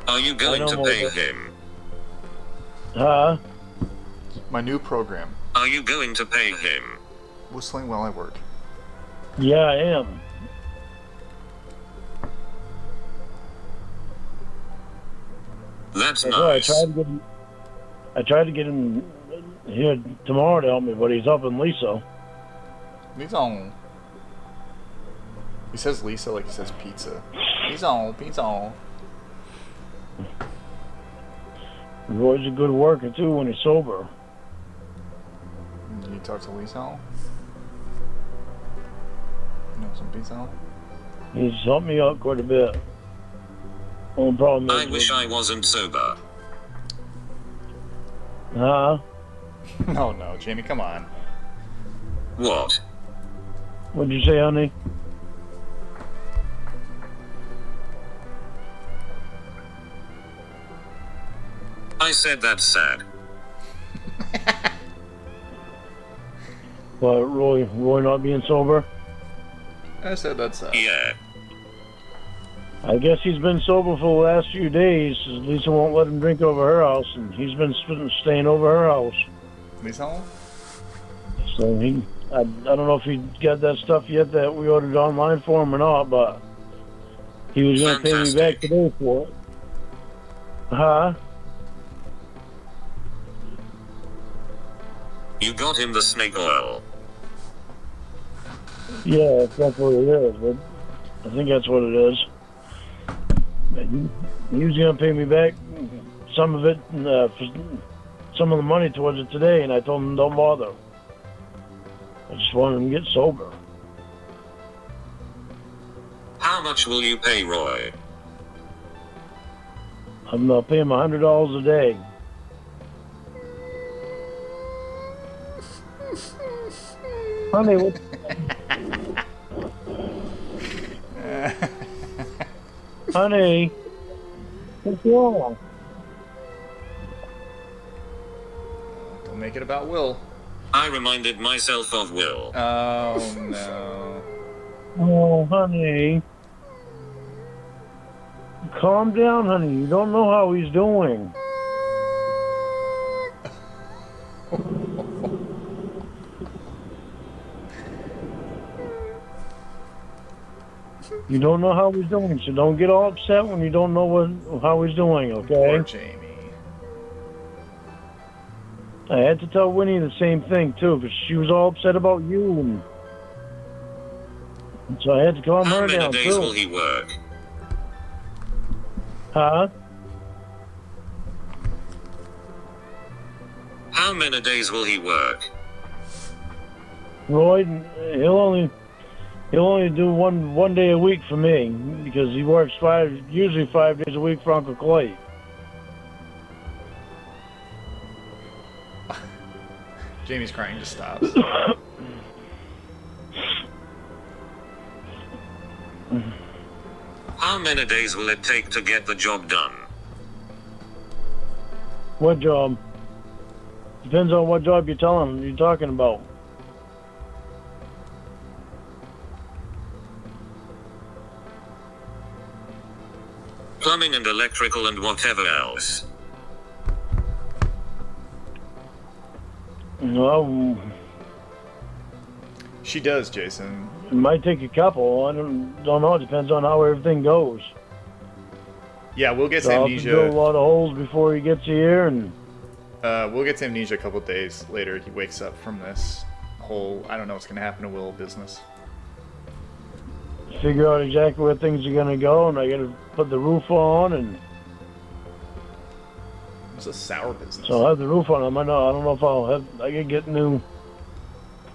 Are you going know to more pay about- him? Huh? My new program. Are you going to pay him? Whistling while I work. Yeah, I am. That's That's why nice. I tried to get him here tomorrow to help me, but he's up in Lisa. He's on. He says Lisa like he says pizza. He's on. Pizza on. Roy's a good worker, too, when he's sober. You talk to Lisa? You know some pizza? He's helped me out quite a bit. Only problem is, I wish I wasn't sober. No, no, Jamie, come on. What? What'd you say, honey? I said that's sad. What, Roy not being sober? I said that's Yeah. I guess he's been sober for the last few days. Lisa won't let him drink over her house, and he's been staying over her house. Lisa home? So I don't know if he got that stuff yet that we ordered online for him or not, but he was going to pay me back today for it. Huh? You got him the snake oil. Yeah, that's what it is. But I think that's what it is. He was going to pay me back some of it, some of the money towards it today, and I told him don't bother. I just wanted him to get sober. How much will you pay Roy? I'm going to pay him $100 a day. Honey, what? Honey, what's wrong? Don't make it about Will. I reminded myself of Will. Oh, no. Oh, honey. Calm down, honey. You don't know how he's doing. You don't know how he's doing, so don't get all upset when you don't know how he's doing, okay? Poor Jamie. I had to tell Winnie the same thing, too, because she was all upset about you, and so I had to calm How her many down, days too. will he work? Huh? How many days will he work? Roy, he'll only do one day a week for me, because he works usually 5 days a week for Uncle Clay. Jamie's crying, just stops. How many days will it take to get the job done? What job? Depends on what job you're talking about. Plumbing and electrical and whatever else. Well, She does, Jason. it might take a couple. I don't know. It depends on how everything goes. Yeah, we'll get to So I'll have to drill a amnesia. lot of holes before he gets here, and We'll get to amnesia a couple days later. He wakes up from this whole I don't know what's gonna happen to Will business. figure out exactly where things are gonna go. And I got to put the roof on, and It's a sour business. so I'll have the roof on. I don't know if I can get new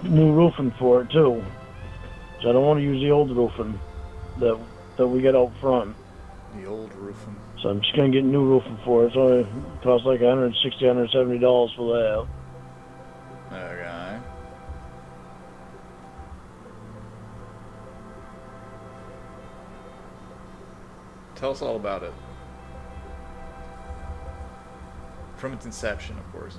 roofing for it too. So I don't want to use the old roofing that we got out front. The old roofing. So I'm just gonna get new roofing for it. It's only costs like $160, $170 for that. Okay. Tell us all about it. From its inception, of course.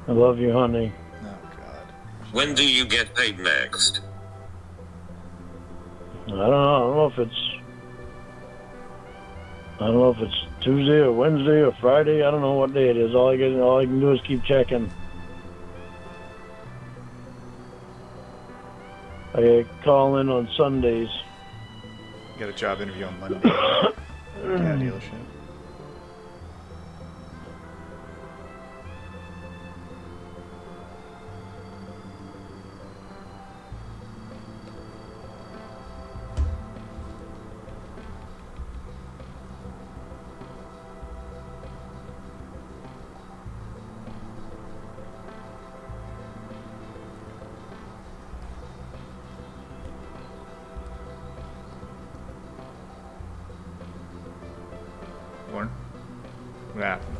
I love you, honey. Oh, God. When do you get paid next? I don't know if it's Tuesday or Wednesday or Friday. I don't know what day it is. All I can do is keep checking. I call in on Sundays. Got a job interview on Monday. Car dealership. Lorne? What happened?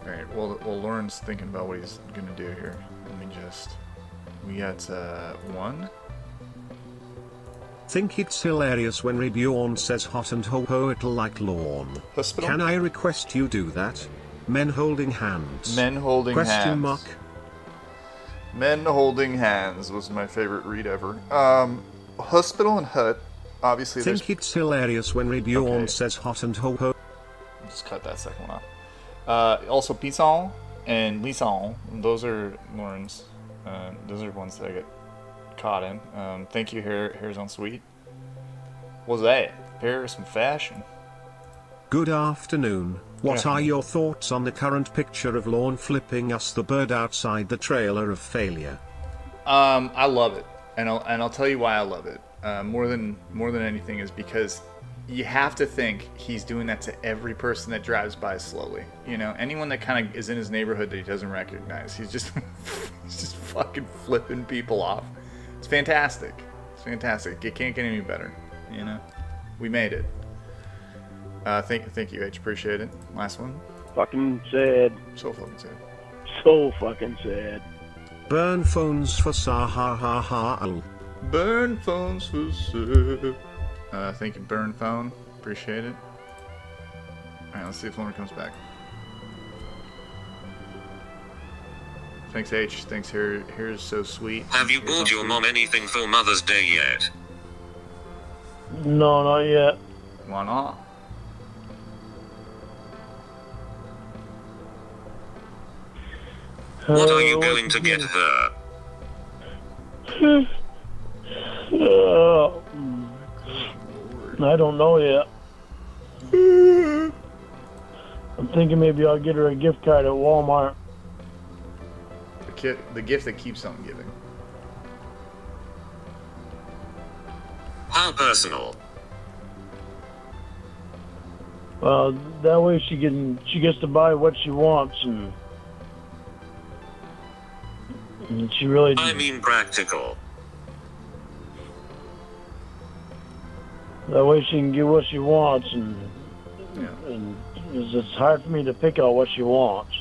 Alright, well, Lauren's thinking about what he's gonna do here. Let me just... We got, 1. Think it's hilarious when Rebjorn says hot and ho-ho-it'll like Lorne. Hospital? Can I request you do that? Men holding hands. Men holding hands. Question mark. Men holding hands was my favorite read ever. Hospital and hut. Obviously, Think it's hilarious when Rebjorn says hot and ho-ho. Just cut that second one off. Also, Pisson and Lisson. Those are Lauren's. Those are ones that I get caught in. Thank you, Hair's on Sweet. What's that? Paris and fashion. Good afternoon. What are your thoughts on the current picture of Lorne flipping us the bird outside the trailer of failure? I love it, and I'll tell you why I love it. More than anything is because you have to think he's doing that to every person that drives by slowly. You know, anyone that kind of is in his neighborhood that he doesn't recognize. He's just fucking flipping people off. It's fantastic. It's fantastic. It can't get any better. You know, we made it. Thank you, H. Appreciate it. Last one. Fucking sad. So fucking sad. So fucking sad. Burn phones for SAWR. Burn phones for sale. Thank you, Burn Phone. Appreciate it. Alright, let's see if Lorne comes back. Thanks, H. Thanks, Here's so sweet. Have you bought your mom anything for Mother's Day yet? No, not yet. Why not? What are you going to get her? I don't know yet. I'm thinking maybe I'll get her a gift card at Walmart. The gift that keeps on giving. How personal. Well, that way she gets to buy what she wants, and she really. I mean practical. That way she can get what she wants, and Yeah. and it's hard for me to pick out what she wants.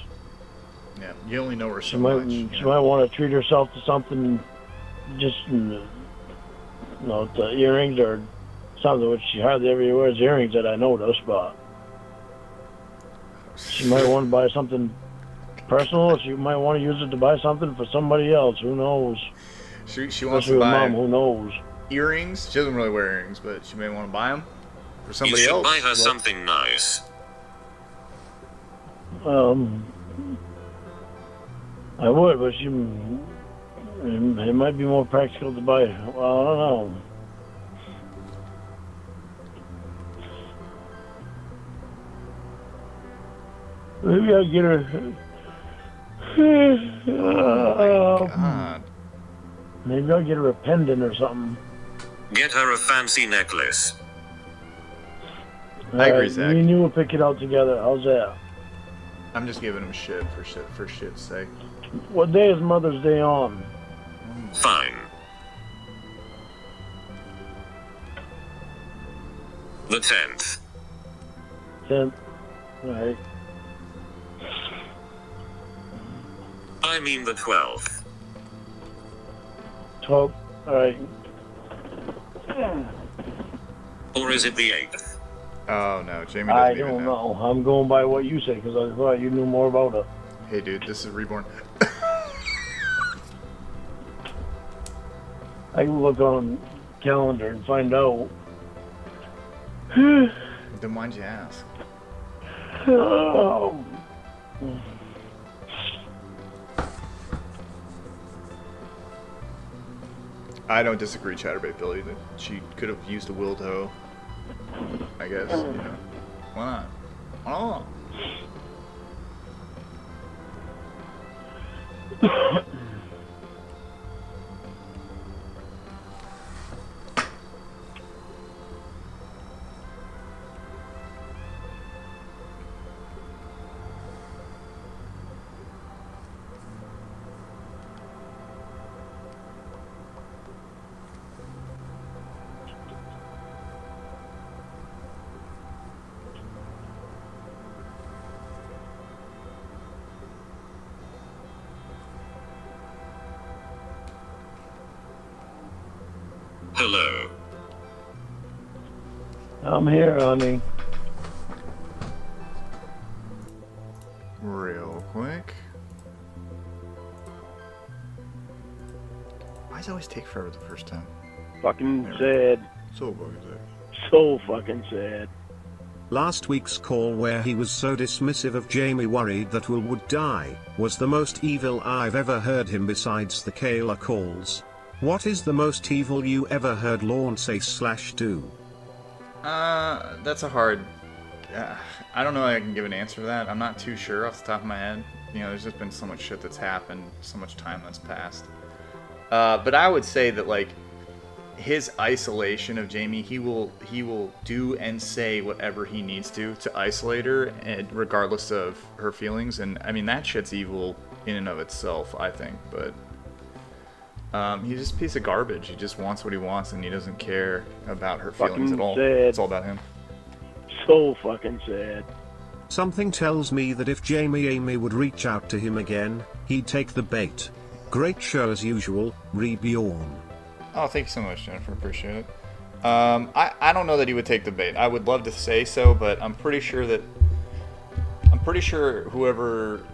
Yeah, you only know her so She might much. she might want to treat herself to something, just the earrings or something, which she hardly ever wears earrings that I notice, but she might want to buy something personal. She might want to use it to buy something for somebody else. Who knows? She wants Especially to with buy Mom. Who knows? earrings. She doesn't really wear earrings, but she may want to buy them for You somebody should else. buy her something nice. I would, but it might be more practical to buy. Well, I don't know. Maybe I'll get her. God. Maybe I'll get her a pendant or something. Get her a fancy necklace. I agree, Zach. Me and you will pick it out together. How's that? I'm just giving him shit for shit's sake. What day is Mother's Day on? Fine. The 10th. 10th. Alright. I mean the 12th. 12th. Alright. Or is it the 8th? Oh no, Jamie doesn't I even don't know. I'm going by what you say because I thought you knew more about it. Hey dude, this is Reborn. I can look on calendar and find out. Then why'd you ask? Oh. I don't disagree, Chatterbait Billy, that she could have used a willed hoe. I guess, you know. Why not? Oh. Hello. I'm here, honey. Real quick. Why does it always take forever the first time? Fucking sad. So fucking sick. So fucking sad. Last week's call where he was so dismissive of Jamie, worried that Will would die, was the most evil I've ever heard him besides the Kayla calls. What is the most evil you ever heard Lorne say/do? That's a hard... I don't know if I can give an answer to that. I'm not too sure off the top of my head. You know, there's just been so much shit that's happened, so much time that's passed. But I would say that, like, his isolation of Jamie, he will do and say whatever he needs to isolate her, and regardless of her feelings. And I mean, that shit's evil in and of itself, I think. But he's just a piece of garbage. He just wants what he wants, and he doesn't care about her feelings at all. Sad. It's all about him. So fucking sad. Something tells me that if Amy would reach out to him again, he'd take the bait. Great show as usual, Reborn. Oh, thank you so much, Jennifer. Appreciate it. I don't know that he would take the bait. I would love to say so, but I'm pretty sure whoever,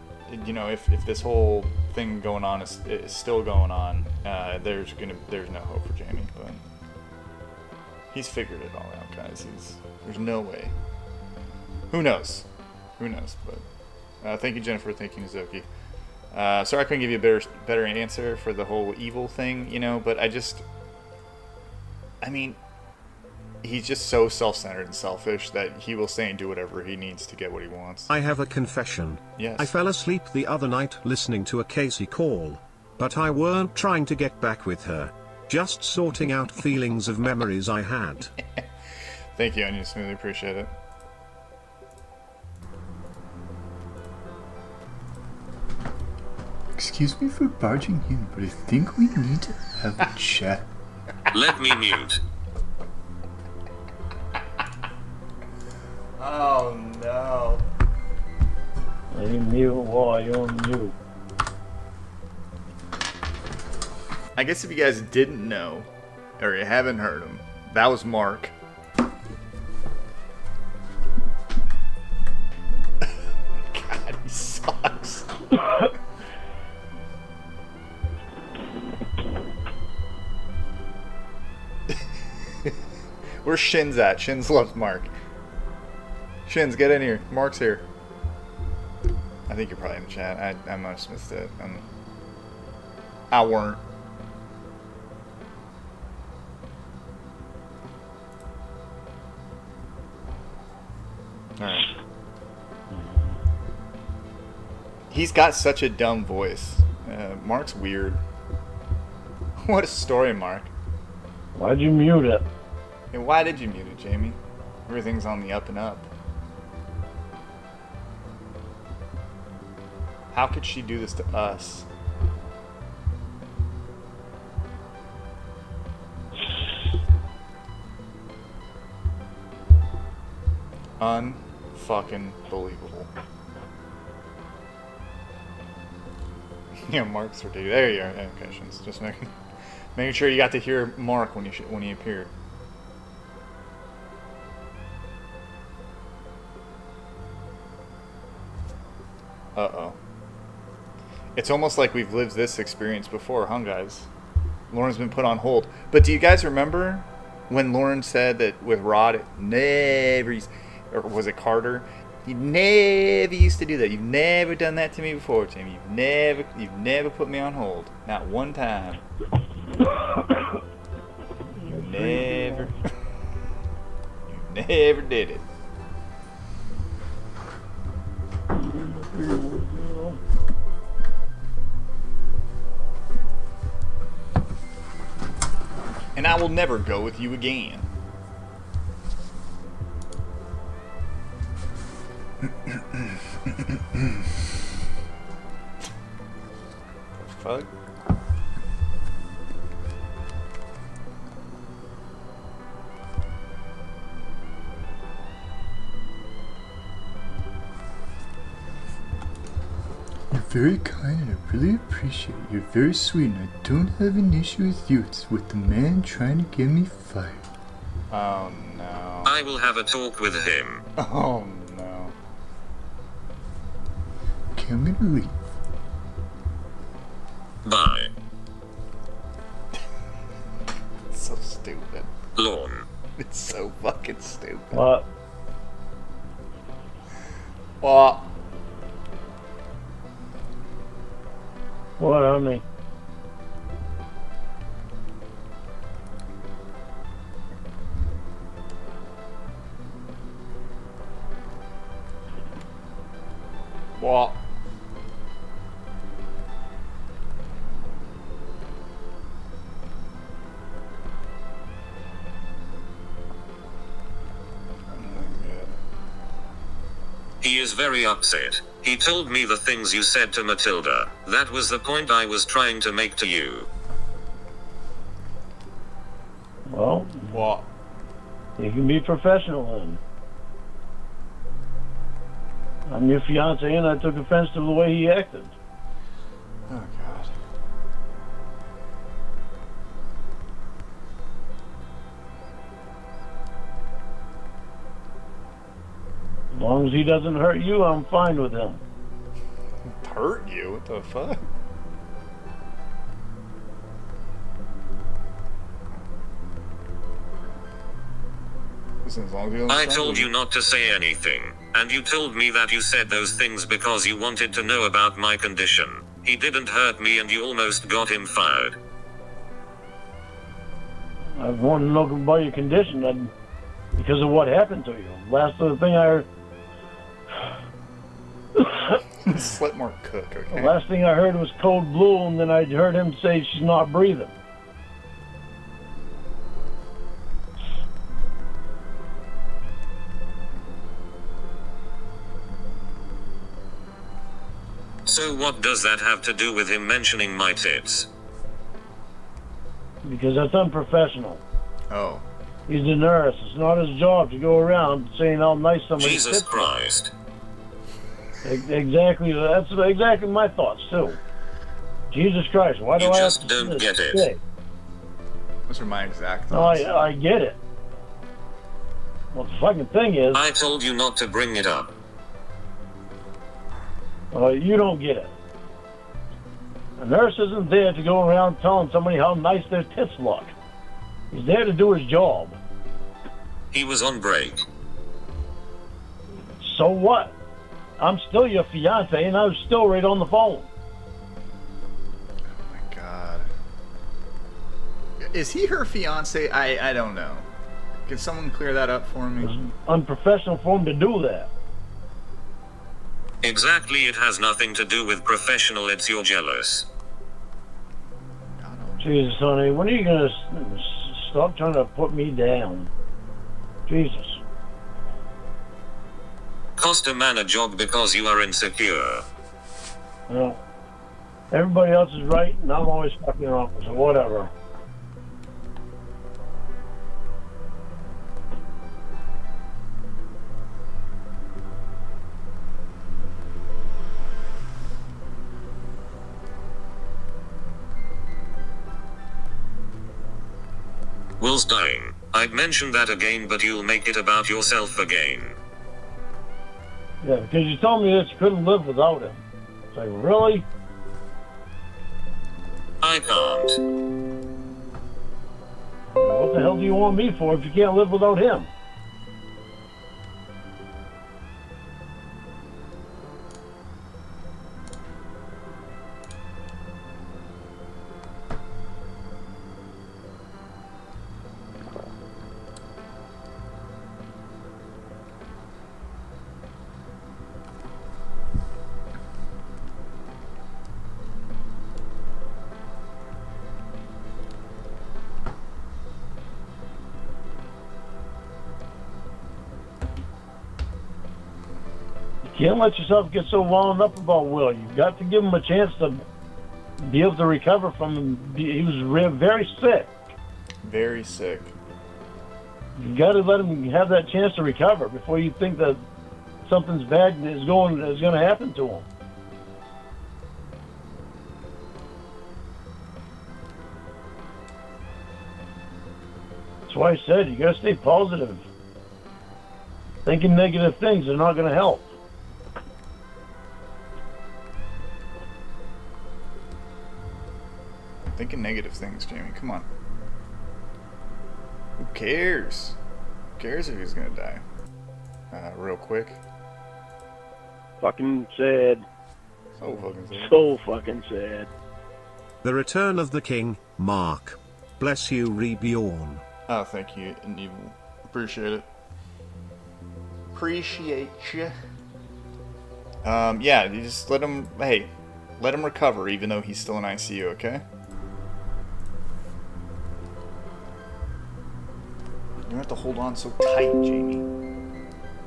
you know, if this whole thing going on is still going on, there's no hope for Jamie. But he's figured it all out, guys. There's no way. Who knows? But thank you, Jennifer. Thank you, Nizuki. Sorry I couldn't give you a better answer for the whole evil thing, you know, but I mean, he's just so self-centered and selfish that he will say and do whatever he needs to get what he wants. I have a confession. Yes. I fell asleep the other night listening to a Casey call, but I weren't trying to get back with her, just sorting out feelings of memories I had. Thank you, Onion Smoothie. Appreciate it. Excuse me for barging in, but I think we need to have a chat. Let me mute. Oh no. I knew why you knew. I guess if you guys didn't know, or you haven't heard him, that was Mark. God, he sucks. Where's Shins at? Shins loves Mark. Shins, get in here. Mark's here. I think you're probably in the chat. I must have missed it. I weren't. Alright. He's got such a dumb voice. Mark's weird. What a story, Mark. Why'd you mute it? And why did you mute it, Jamie? Everything's on the up and up. How could she do this to us? Unfucking believable. Yeah, Mark's ridiculous. There you are. Okay, just making sure you got to hear Mark when he appeared. Uh-oh. It's almost like we've lived this experience before, huh, guys? Lauren's been put on hold. But do you guys remember when Lorne said that with Rod, it never, or was it Carter? You never used to do that. You've never done that to me before, Tim. You've never put me on hold. Not one time. You never did it. And I will never go with you again. Fuck. very kind and I really appreciate it. You're very sweet and I don't have an issue with you. It's with the man trying to get me fired. Oh no. I will have a talk with him. Oh no. Okay, I'm gonna leave. Bye. It's so stupid. Lorne. It's so fucking stupid. What? What? What, honey? What? He is very upset. He told me the things you said to Matilda. That was the point I was trying to make to you. Well, What? you can be professional then. I'm your fiance and I took offense to the way he acted. Oh god. As long as he doesn't hurt you, I'm fine with him. Hurt you? What the fuck? Listen, as long as you don't I stop told with you not to say anything, and you told me that you said those things because you wanted to know about my condition. He didn't hurt me and you almost got him fired. I wanted to know about your condition and because of what happened to you. Last thing I heard, Just let more cook, the okay? last thing I heard was code blue, and then I heard him say she's not breathing. So what does that have to do with him mentioning my tits? Because that's unprofessional. Oh. He's a nurse. It's not his job to go around saying how nice somebody's Jesus tits are. Christ. Exactly. That's exactly my thoughts too. Jesus Christ! Why do You I just have to don't say get this? it. Say? Those are my exact No, thoughts. I get it. Well, the fucking thing is, I told you not to bring it up. you don't get it. A nurse isn't there to go around telling somebody how nice their tits look. He's there to do his job. He was on break. So what? I'm still your fiance, and I was still right on the phone. Oh my god. Is he her fiance? I don't know. Can someone clear that up for me? It's unprofessional for him to do that. Exactly, it has nothing to do with professional, it's you're jealous. God, oh. Jesus, honey, when are you gonna stop trying to put me down? Jesus. Cost a man a job because you are insecure. Well, everybody else is right, and I'm always fucking wrong, so whatever. Will's dying. I'd mention that again, but you'll make it about yourself again. Yeah, because you told me that you couldn't live without him. It's like, really? I can't. What the hell do you want me for if you can't live without him? You can't let yourself get so wound up about Will. You've got to give him a chance to be able to recover from him. He was very sick. Very sick. You've got to let him have that chance to recover before you think that something's bad is going to happen to him. That's why I said you gotta stay positive. Thinking negative things are not gonna help. Thinking negative things, Jamie. Come on. Who cares? Who cares if he's gonna die? Real quick. Fucking sad. So fucking sad. So fucking sad. The Return of the King, Mark. Bless you, Reborn. Oh, thank you, and you appreciate it. Appreciate you. Yeah, you just let him. Hey, let him recover, even though he's still in ICU. Okay. You don't have to hold on so tight, Jamie.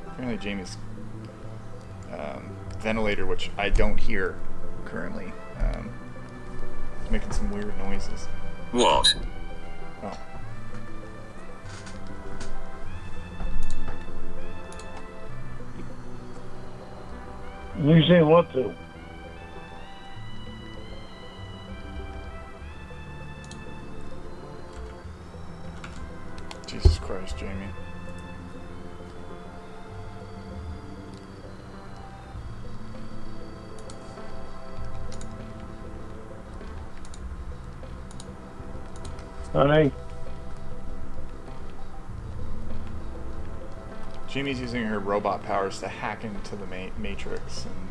Apparently, Jamie's ventilator, which I don't hear currently, is making some weird noises. What? Oh. You say what to? Jesus Christ, Jamie. Honey? Jamie's using her robot powers to hack into the Matrix. And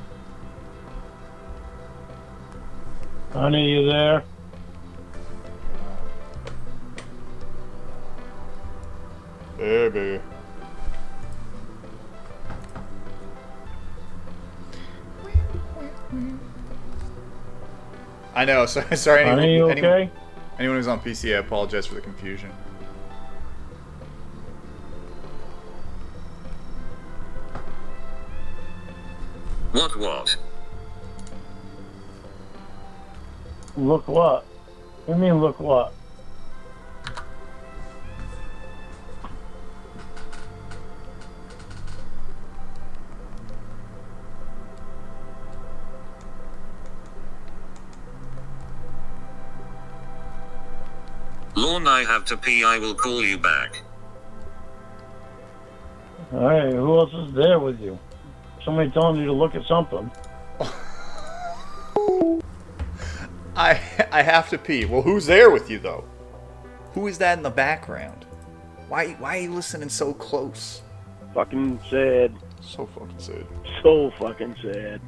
Honey, you there? baby. I know. Sorry. Honey, you okay? Anyone who's on PC, I apologize for the confusion. What? Look what? What do you mean, look what? Lorne, I have to pee. I will call you back. Alright, who else is there with you? Somebody telling you to look at something. I have to pee. Well, who's there with you though? Who is that in the background? Why are you listening so close? Fucking sad. So fucking sad. So fucking sad.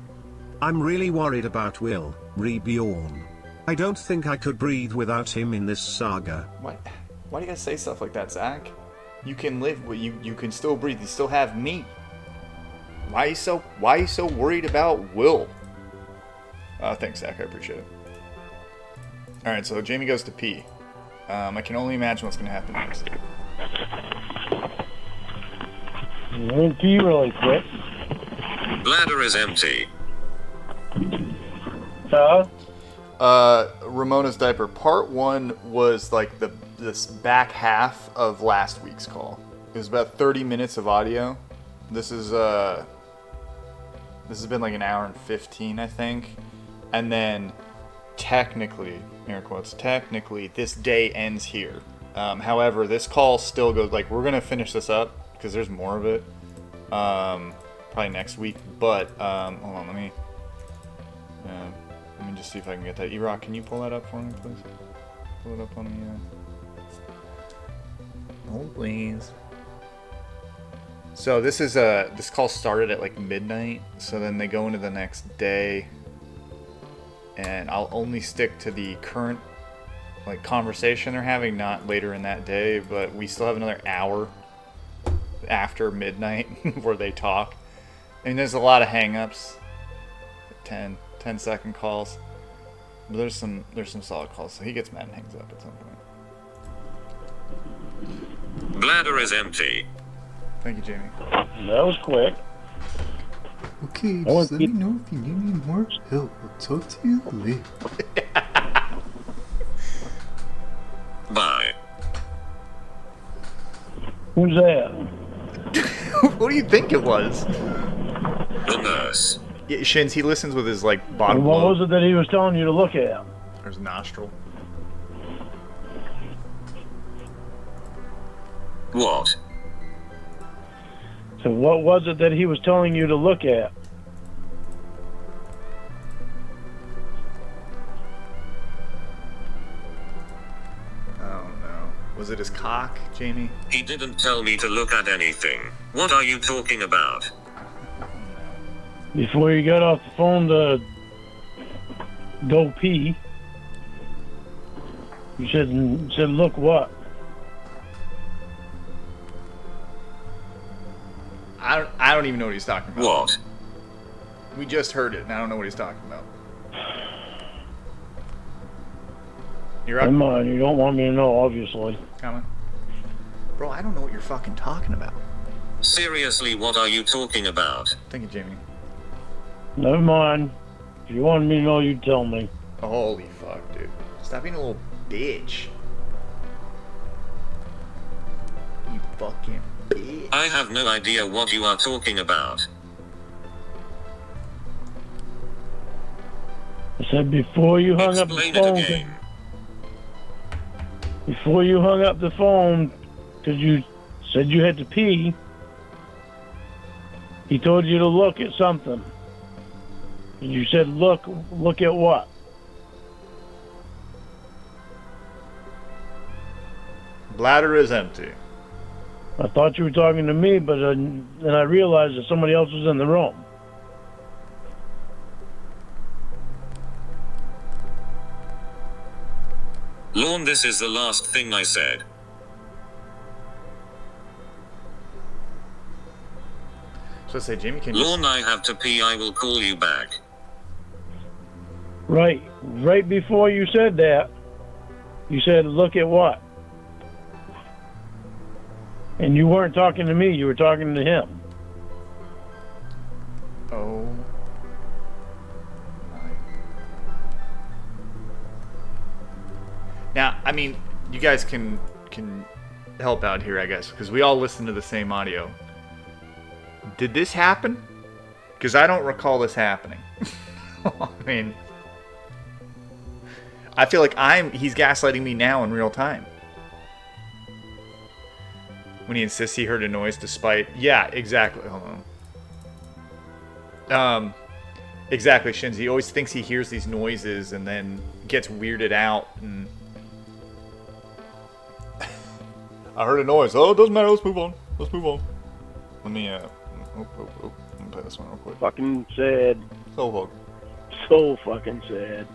I'm really worried about Will, Reborn. I don't think I could breathe without him in this saga. Why do you guys say stuff like that, Zach? You can live, but you can still breathe. You still have me. Why are you so worried about Will? Thanks, Zach. I appreciate it. All right, so Jamie goes to pee. I can only imagine what's gonna happen next. You didn't pee really quick. Bladder is empty. Huh? Ramona's diaper. Part 1 was like this back half of last week's call. It was about 30 minutes of audio. This has been like an hour and 15, I think. And then technically, air quotes, technically this day ends here. However, this call still goes, like, we're gonna finish this up because there's more of it. Probably next week. But hold on, let me just see if I can get that. E-Rock, can you pull that up for me, please? Pull it up on the oh, please. So this is this call started at like midnight, so then they go into the next day, and I'll only stick to the current like conversation they're having, not later in that day, but we still have another hour after midnight where they talk. I mean, there's a lot of hang-ups, 10-second calls, but there's some solid calls, so he gets mad and hangs up at some point. Bladder is empty. Thank you, Jamie. That was quick. Okay, I want just let me know if you need any more help. I'll talk to you later. Bye. Who's that? What do you think it was? The nurse. Yeah, Shins, he listens with his like bottom What lobe. was it that he was telling you to look at? There's a nostril. What? So what was it that he was telling you to look at? Oh no. Was it his cock, Jamie? He didn't tell me to look at anything. What are you talking about? Before you got off the phone to go pee, you said look what? I don't even know what he's talking about. What? We just heard it, and I don't know what he's talking about. You're up. Come on, you don't want me to know, obviously. Come on. Bro, I don't know what you're fucking talking about. Seriously, what are you talking about? Thank you, Jamie. Never mind. If you wanted me to know, you'd tell me. Holy fuck, dude. Stop being a little bitch. You fucking bitch. I have no idea what you are talking about. I said before you hung up the Explain it phone. again. Before you hung up the phone, because you said you had to pee, he told you to look at something. And you said, look at what? Bladder is empty. I thought you were talking to me, but then I realized that somebody else was in the room. Lorne, this is the last thing I said. So I say, Jamie, can you... Lorne, I have to pee. I will call you back. Right before you said that, you said, look at what? And you weren't talking to me, you were talking to him. Oh. My. Now, I mean, you guys can help out here, I guess, because we all listen to the same audio. Did this happen? Because I don't recall this happening. I mean, I feel like he's gaslighting me now in real time. When he insists he heard a noise despite... Yeah, exactly. Hold on. Exactly, Shinzi. He always thinks he hears these noises and then gets weirded out. And I heard a noise. Oh, it doesn't matter. Let's move on. Let me, let me play this one real quick. Fucking sad. So fucking sad.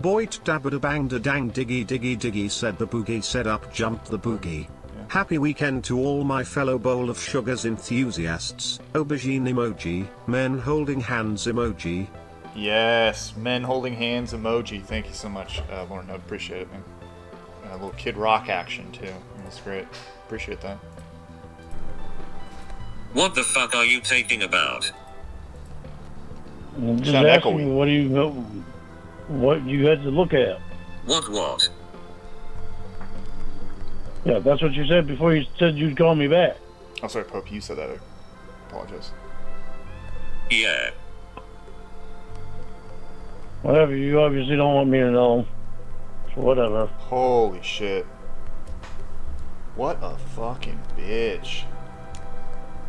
Boit dabada bang da dang diggy diggy diggy said the boogie said up jumped the boogie. Happy weekend to all my fellow bowl of sugars enthusiasts. Aubergine emoji, men holding hands emoji. Yes, men holding hands emoji. Thank you so much, Lorne. I appreciate it, man. A little Kid Rock action, too. That's great. Appreciate that. What the fuck are you taking about? I'm just Sound asking echoey. you, what you had to look at. What? Yeah, that's what you said before you said you'd call me back. Oh, sorry, Pope. You said that. I apologize. Yeah. Whatever, you obviously don't want me to know. So whatever. Holy shit. What a fucking bitch.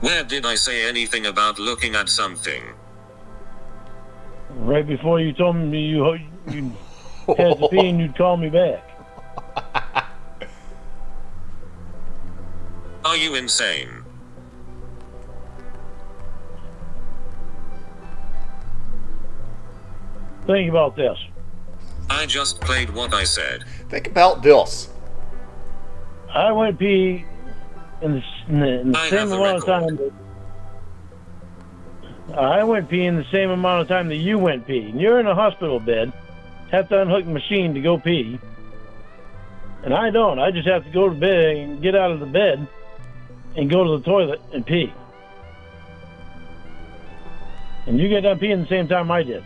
Where did I say anything about looking at something? Right before you told me you had to pee and you'd call me back. Are you insane? Think about this. I just played what I said. Think about this. I went pee in the I same have the amount of record. time. I went pee in the same amount of time that you went pee. And you're in a hospital bed, have to unhook the machine to go pee. And I don't. I just have to go to bed and get out of the bed and go to the toilet and pee. And you get done peeing the same time I did.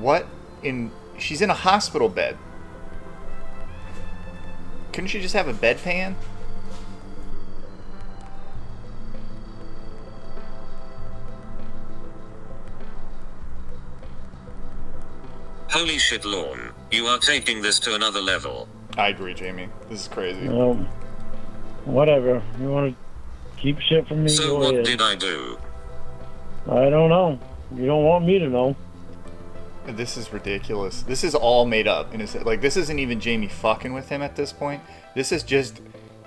What in... She's in a hospital bed. Couldn't she just have a bedpan? Holy shit, Lorne. You are taking this to another level. I agree, Jamie. This is crazy. Whatever. You want to keep shit from me? So Go what ahead. did I do? I don't know. You don't want me to know. This is ridiculous. This is all made up. And it's like, this isn't even Jamie fucking with him at this point. This is just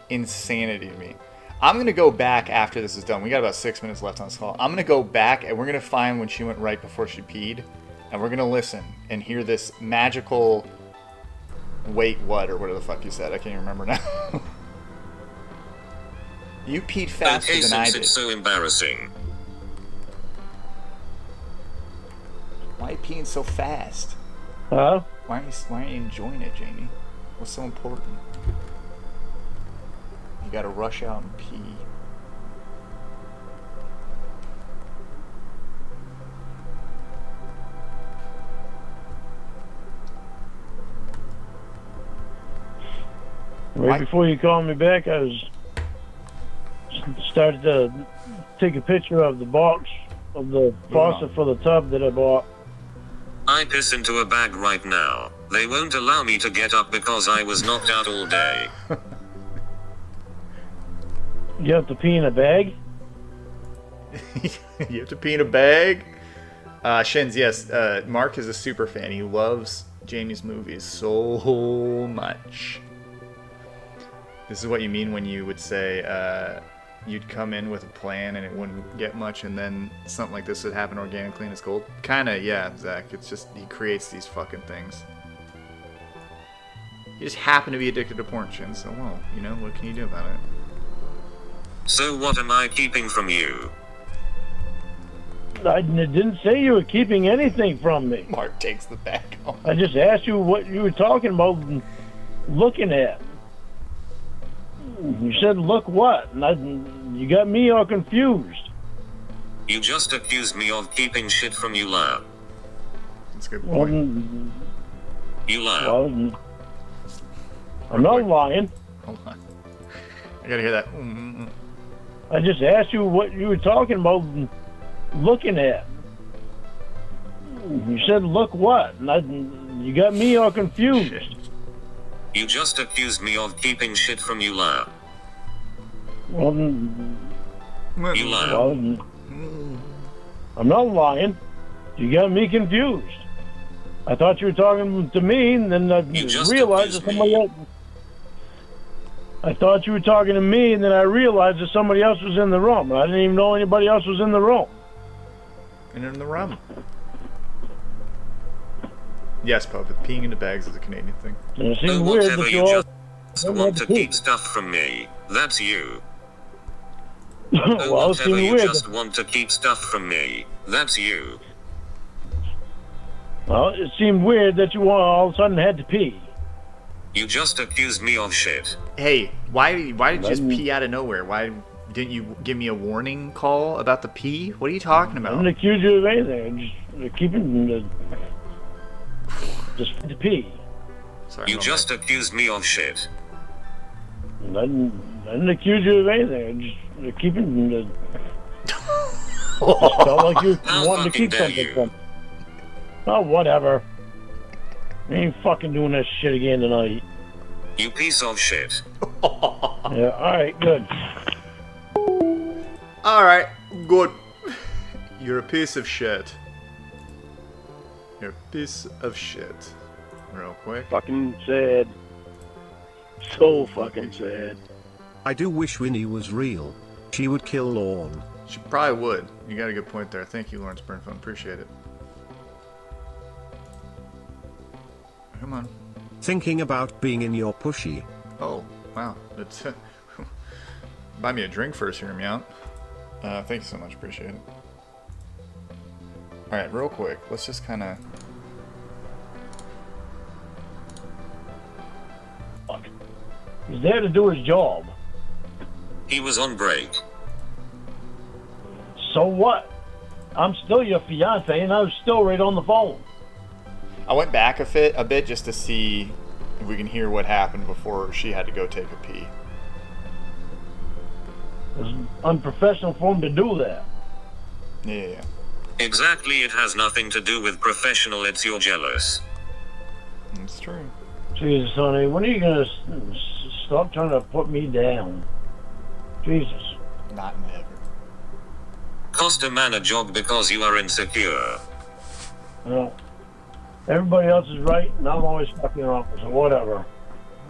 insanity to me. I'm going to go back after this is done. We got about 6 minutes left on this call. I'm going to go back and we're going to find when she went right before she peed. And we're going to listen and hear this magical wait what or whatever the fuck you said. I can't even remember now. You peed faster Okay, than I since did. it's so embarrassing. Why are you peeing so fast? Huh? Why aren't you enjoying it, Jamie? What's so important? You gotta rush out and pee. Right Why- before you called me back, I was started to take a picture of the box of the faucet for the tub that I bought. I piss into a bag right now. They won't allow me to get up because I was knocked out all day. You have to pee in a bag? You have to pee in a bag? Shins, yes. Mark is a super fan. He loves Jamie's movies so much. This is what you mean when you would say you'd come in with a plan and it wouldn't get much, and then something like this would happen organically and it's gold. Kinda, yeah, Zach. It's just he creates these fucking things. You just happen to be addicted to porn, Shins. So, well, you know, what can you do about it? So what am I keeping from you? I didn't say you were keeping anything from me. Mark takes the bag off. I just asked you what you were talking about and looking at. You said, look what? And you got me all confused. You just accused me of keeping shit from you, lab. That's a good Well, point. You lab. well, I'm not lying. Hold on. I gotta hear that. Mm-mm-mm. I just asked you what you were talking about and looking at. You said, look what? And you got me all confused. Shit. You just accused me of keeping shit from you, lab. Well, You lab. well, I'm not lying. You got me confused. I thought you were talking to me, and then I You just realized that accused somebody me. else. I thought you were talking to me, and then I realized that somebody else was in the room. I didn't even know anybody else was in the room. And in the rum. Yes, Puppet. Peeing into bags is a Canadian thing. And it Oh, seemed weird whatever that you you all. just want to keep stuff from me. That's you. Oh, well, it whatever seemed you weird. just want to keep stuff from me. That's you. Well, it seemed weird that you all of a sudden had to pee. You just accused me of shit. Hey, why did you just pee out of nowhere? Why didn't you give me a warning call about the pee? What are you talking I about? didn't accuse you of anything. I just keeping just had to pee. Sorry, You no, just accused me of shit. I didn't accuse you of anything. I just keeping. Felt like you How wanted to fucking keep dare something you. from. Oh, whatever. I ain't fucking doing this shit again tonight. You piece of shit. Yeah. All right. Good. All right, good. You're a piece of shit. You're a piece of shit. Real quick. Fucking sad. So fucking sad. I do wish Winnie was real. She would kill Lorne. She probably would. You got a good point there. Thank you, Lawrence Burnphone. Appreciate it. Come on. Thinking about being in your pushy. Oh, wow. That's buy me a drink first, hear me out. Thank you so much. Appreciate it. All right, real quick. Let's just kind of. He's there to do his job. He was on break. So what? I'm still your fiance, and I was still right on the phone. I went back a bit just to see if we can hear what happened before she had to go take a pee. It was unprofessional for him to do that. Yeah. Exactly, it has nothing to do with professional, it's you're jealous. It's true. Jesus, honey, when are you gonna stop trying to put me down? Jesus. Not never. Cost a man a job because you are insecure. Well, everybody else is right, and I'm always fucking wrong, so whatever.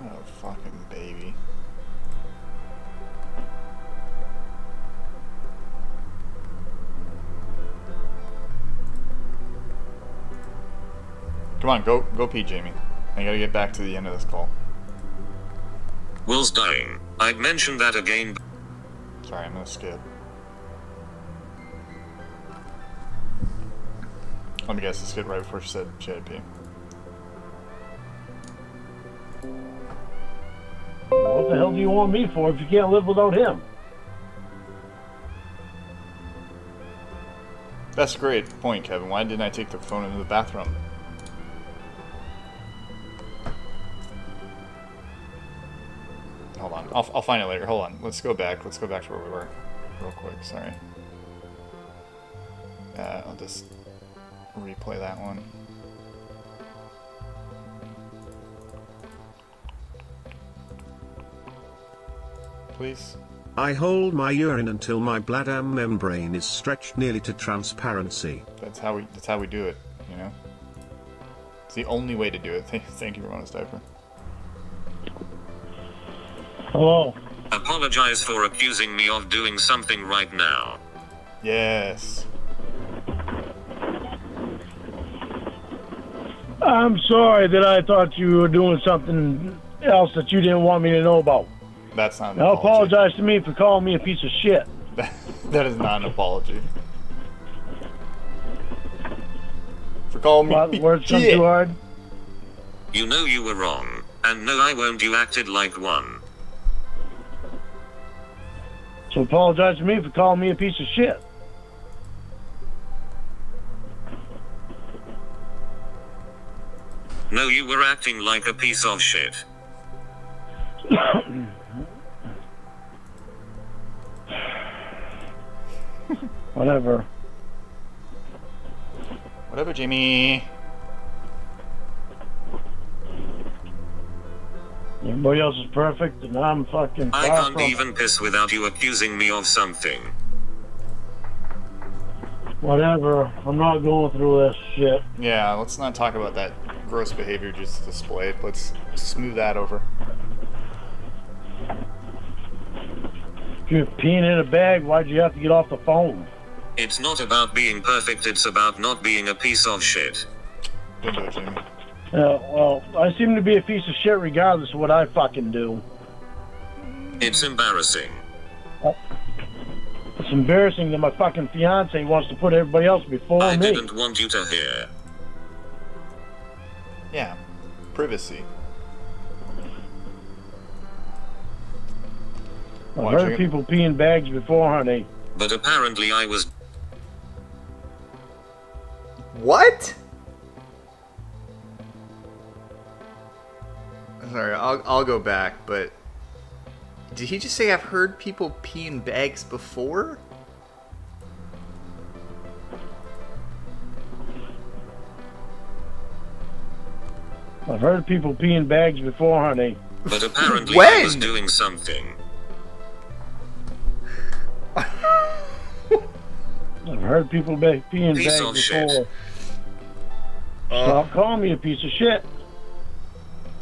What a fucking baby. Come on, go pee, Jamie. I gotta get back to the end of this call. Will's dying. I'd mention that again. Sorry, I'm gonna skip. Let me guess, this kid right before she said she had to pee. What the hell do you want me for if you can't live without him? That's a great point, Kevin. Why didn't I take the phone into the bathroom? Hold on. I'll find it later. Hold on. Let's go back. Let's go back to where we were. Real quick. Sorry. I'll just replay that one. Please. I hold my urine until my bladder membrane is stretched nearly to transparency. That's how we do it, you know? It's the only way to do it. Thank you, Ramona's diaper. Hello? Apologize for accusing me of doing something right now. Yes. I'm sorry that I thought you were doing something else that you didn't want me to know about. That's not an Now apology. apologize to me for calling me a piece of shit. That is not an apology. For calling me What, words come shit. too hard? You know you were wrong. And no, I won't. You acted like one. So apologize to me for calling me a piece of shit. No, you were acting like a piece of shit. Whatever. Whatever, Jimmy. Everybody else is perfect, and I'm fucking I far can't from even piss without you accusing me of something. Whatever. I'm not going through this shit. Yeah, let's not talk about that gross behavior just displayed. Let's smooth that over. If you're peeing in a bag, why'd you have to get off the phone? It's not about being perfect, it's about not being a piece of shit. Don't do it, Jimmy. Well, I seem to be a piece of shit regardless of what I fucking do. It's embarrassing. It's embarrassing that my fucking fiance wants to put everybody else before I me. didn't want you to hear. Yeah. Privacy. I've Watching heard it. people pee in bags before, honey. But apparently I was. What? Sorry, I'll go back, but did he just say I've heard people pee in bags before? I've heard people pee in bags before, honey. But apparently When? I was doing something. I've heard people pee in Piece bags of before. shit. Stop calling me a piece of shit.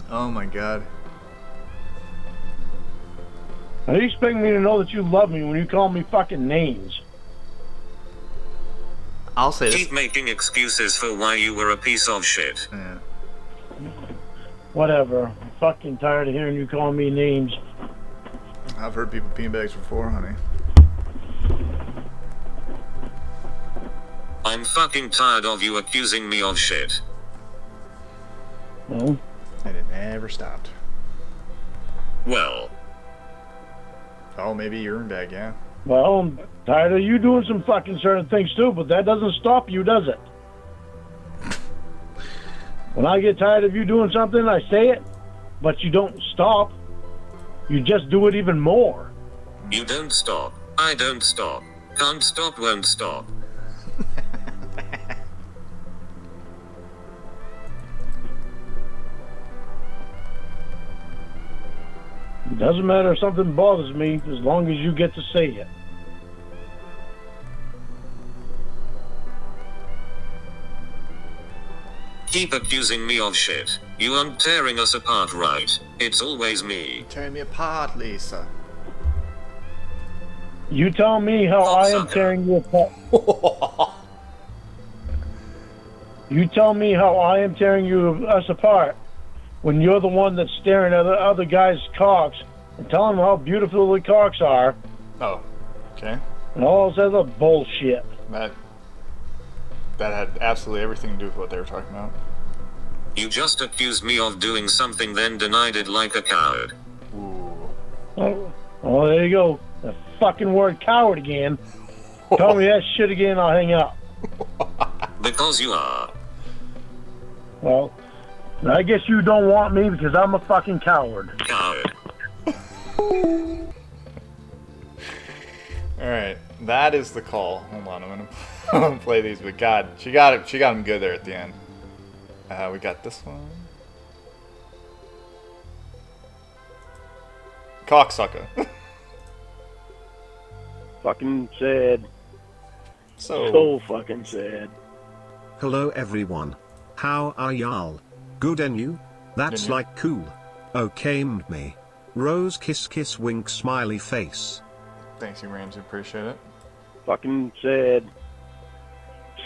Oh my god. How do you expect me to know that you love me when you call me fucking names? I'll say this. Keep making excuses for why you were a piece of shit. Yeah. Whatever. I'm fucking tired of hearing you call me names. I've heard people pee in bags before, honey. I'm fucking tired of you accusing me of shit. Well, And it never stopped. Well, Oh, maybe urine bag, yeah. well, I'm tired of you doing some fucking certain things too, but that doesn't stop you, does it? When I get tired of you doing something, I say it, but you don't stop. You just do it even more. you don't stop. I don't stop. Can't stop, won't stop. Doesn't matter if something bothers me as long as you get to say it. Keep accusing me of shit. You aren't tearing us apart, right? It's always me. Tearing me apart, Lisa. You tell me how I am tearing you apart. You tell me how I am tearing us apart when you're the one that's staring at the other guy's cocks and telling them how beautiful the cocks are. Oh, okay. And all this other bullshit. That had absolutely everything to do with what they were talking about. You just accused me of doing something, then denied it like a coward. Ooh. Oh, there you go. The fucking word coward again. Tell me that shit again, I'll hang up. Because you are. Well, I guess you don't want me because I'm a fucking coward. Coward. Alright, that is the call. Hold on, I'm gonna play these, but God, she got him good there at the end. We got this one. Cocksucker. Fucking sad. So fucking sad. Hello everyone. How are y'all? Good and you? That's And you? like cool. Okay me. Rose kiss kiss wink smiley face. thanks you, Ramsey, appreciate it. Fucking sad.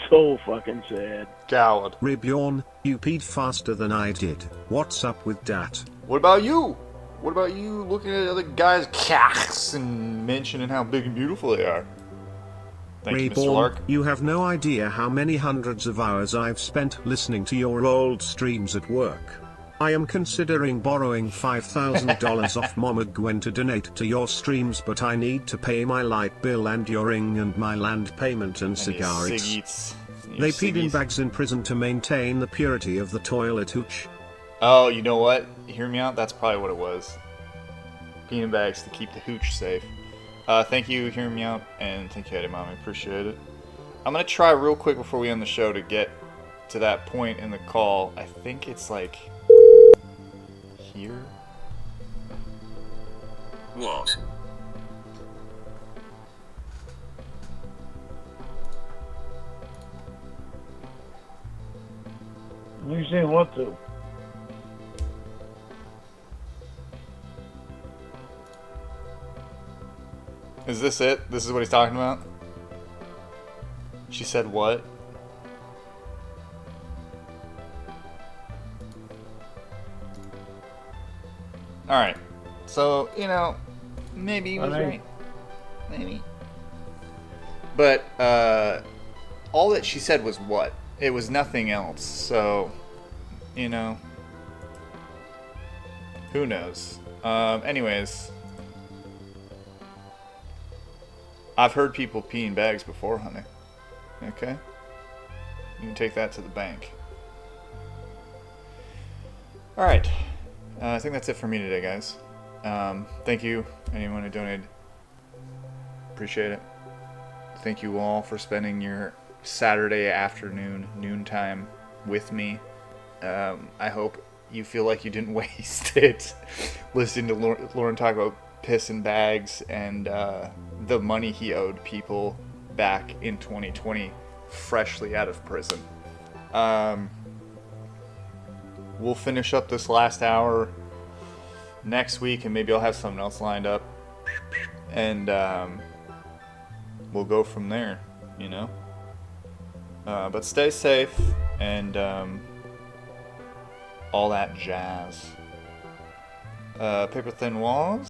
So fucking sad. Coward. Ribyorn, you peed faster than I did. What's up with that? What about you? What about you looking at other guys' cocks and mentioning how big and beautiful they are? Thank you, Mr. Reborn, Lark. you have no idea how many hundreds of hours I've spent listening to your old streams at work. I am considering borrowing $5,000 off Mama Gwen to donate to your streams, but I need to pay my light bill and your ring and my land payment and cigarettes. They peed in bags in prison to maintain the purity of the toilet hooch. Oh, you know what? Hear me out? That's probably what it was. Peanut bags to keep the hooch safe. Thank you, hear me out, and thank you, Eddie Mommy. Appreciate it. I'm gonna try real quick before we end the show to get to that point in the call. I think it's like here. What? You saying what to? Is this it? This is what he's talking about? She said what? Alright. So, you know, maybe he was right. Maybe. But, all that she said was what? It was nothing else. So, you know, who knows? Anyways. I've heard people pee in bags before, honey. Okay? You can take that to the bank. Alright. I think that's it for me today, guys. Thank you, anyone who donated. Appreciate it. Thank you all for spending your Saturday afternoon, noontime with me. I hope you feel like you didn't waste it listening to Lorne talk about piss in bags and the money he owed people back in 2020, freshly out of prison. We'll finish up this last hour next week, and maybe I'll have something else lined up, and we'll go from there, you know. But stay safe and all that jazz. Paper thin walls.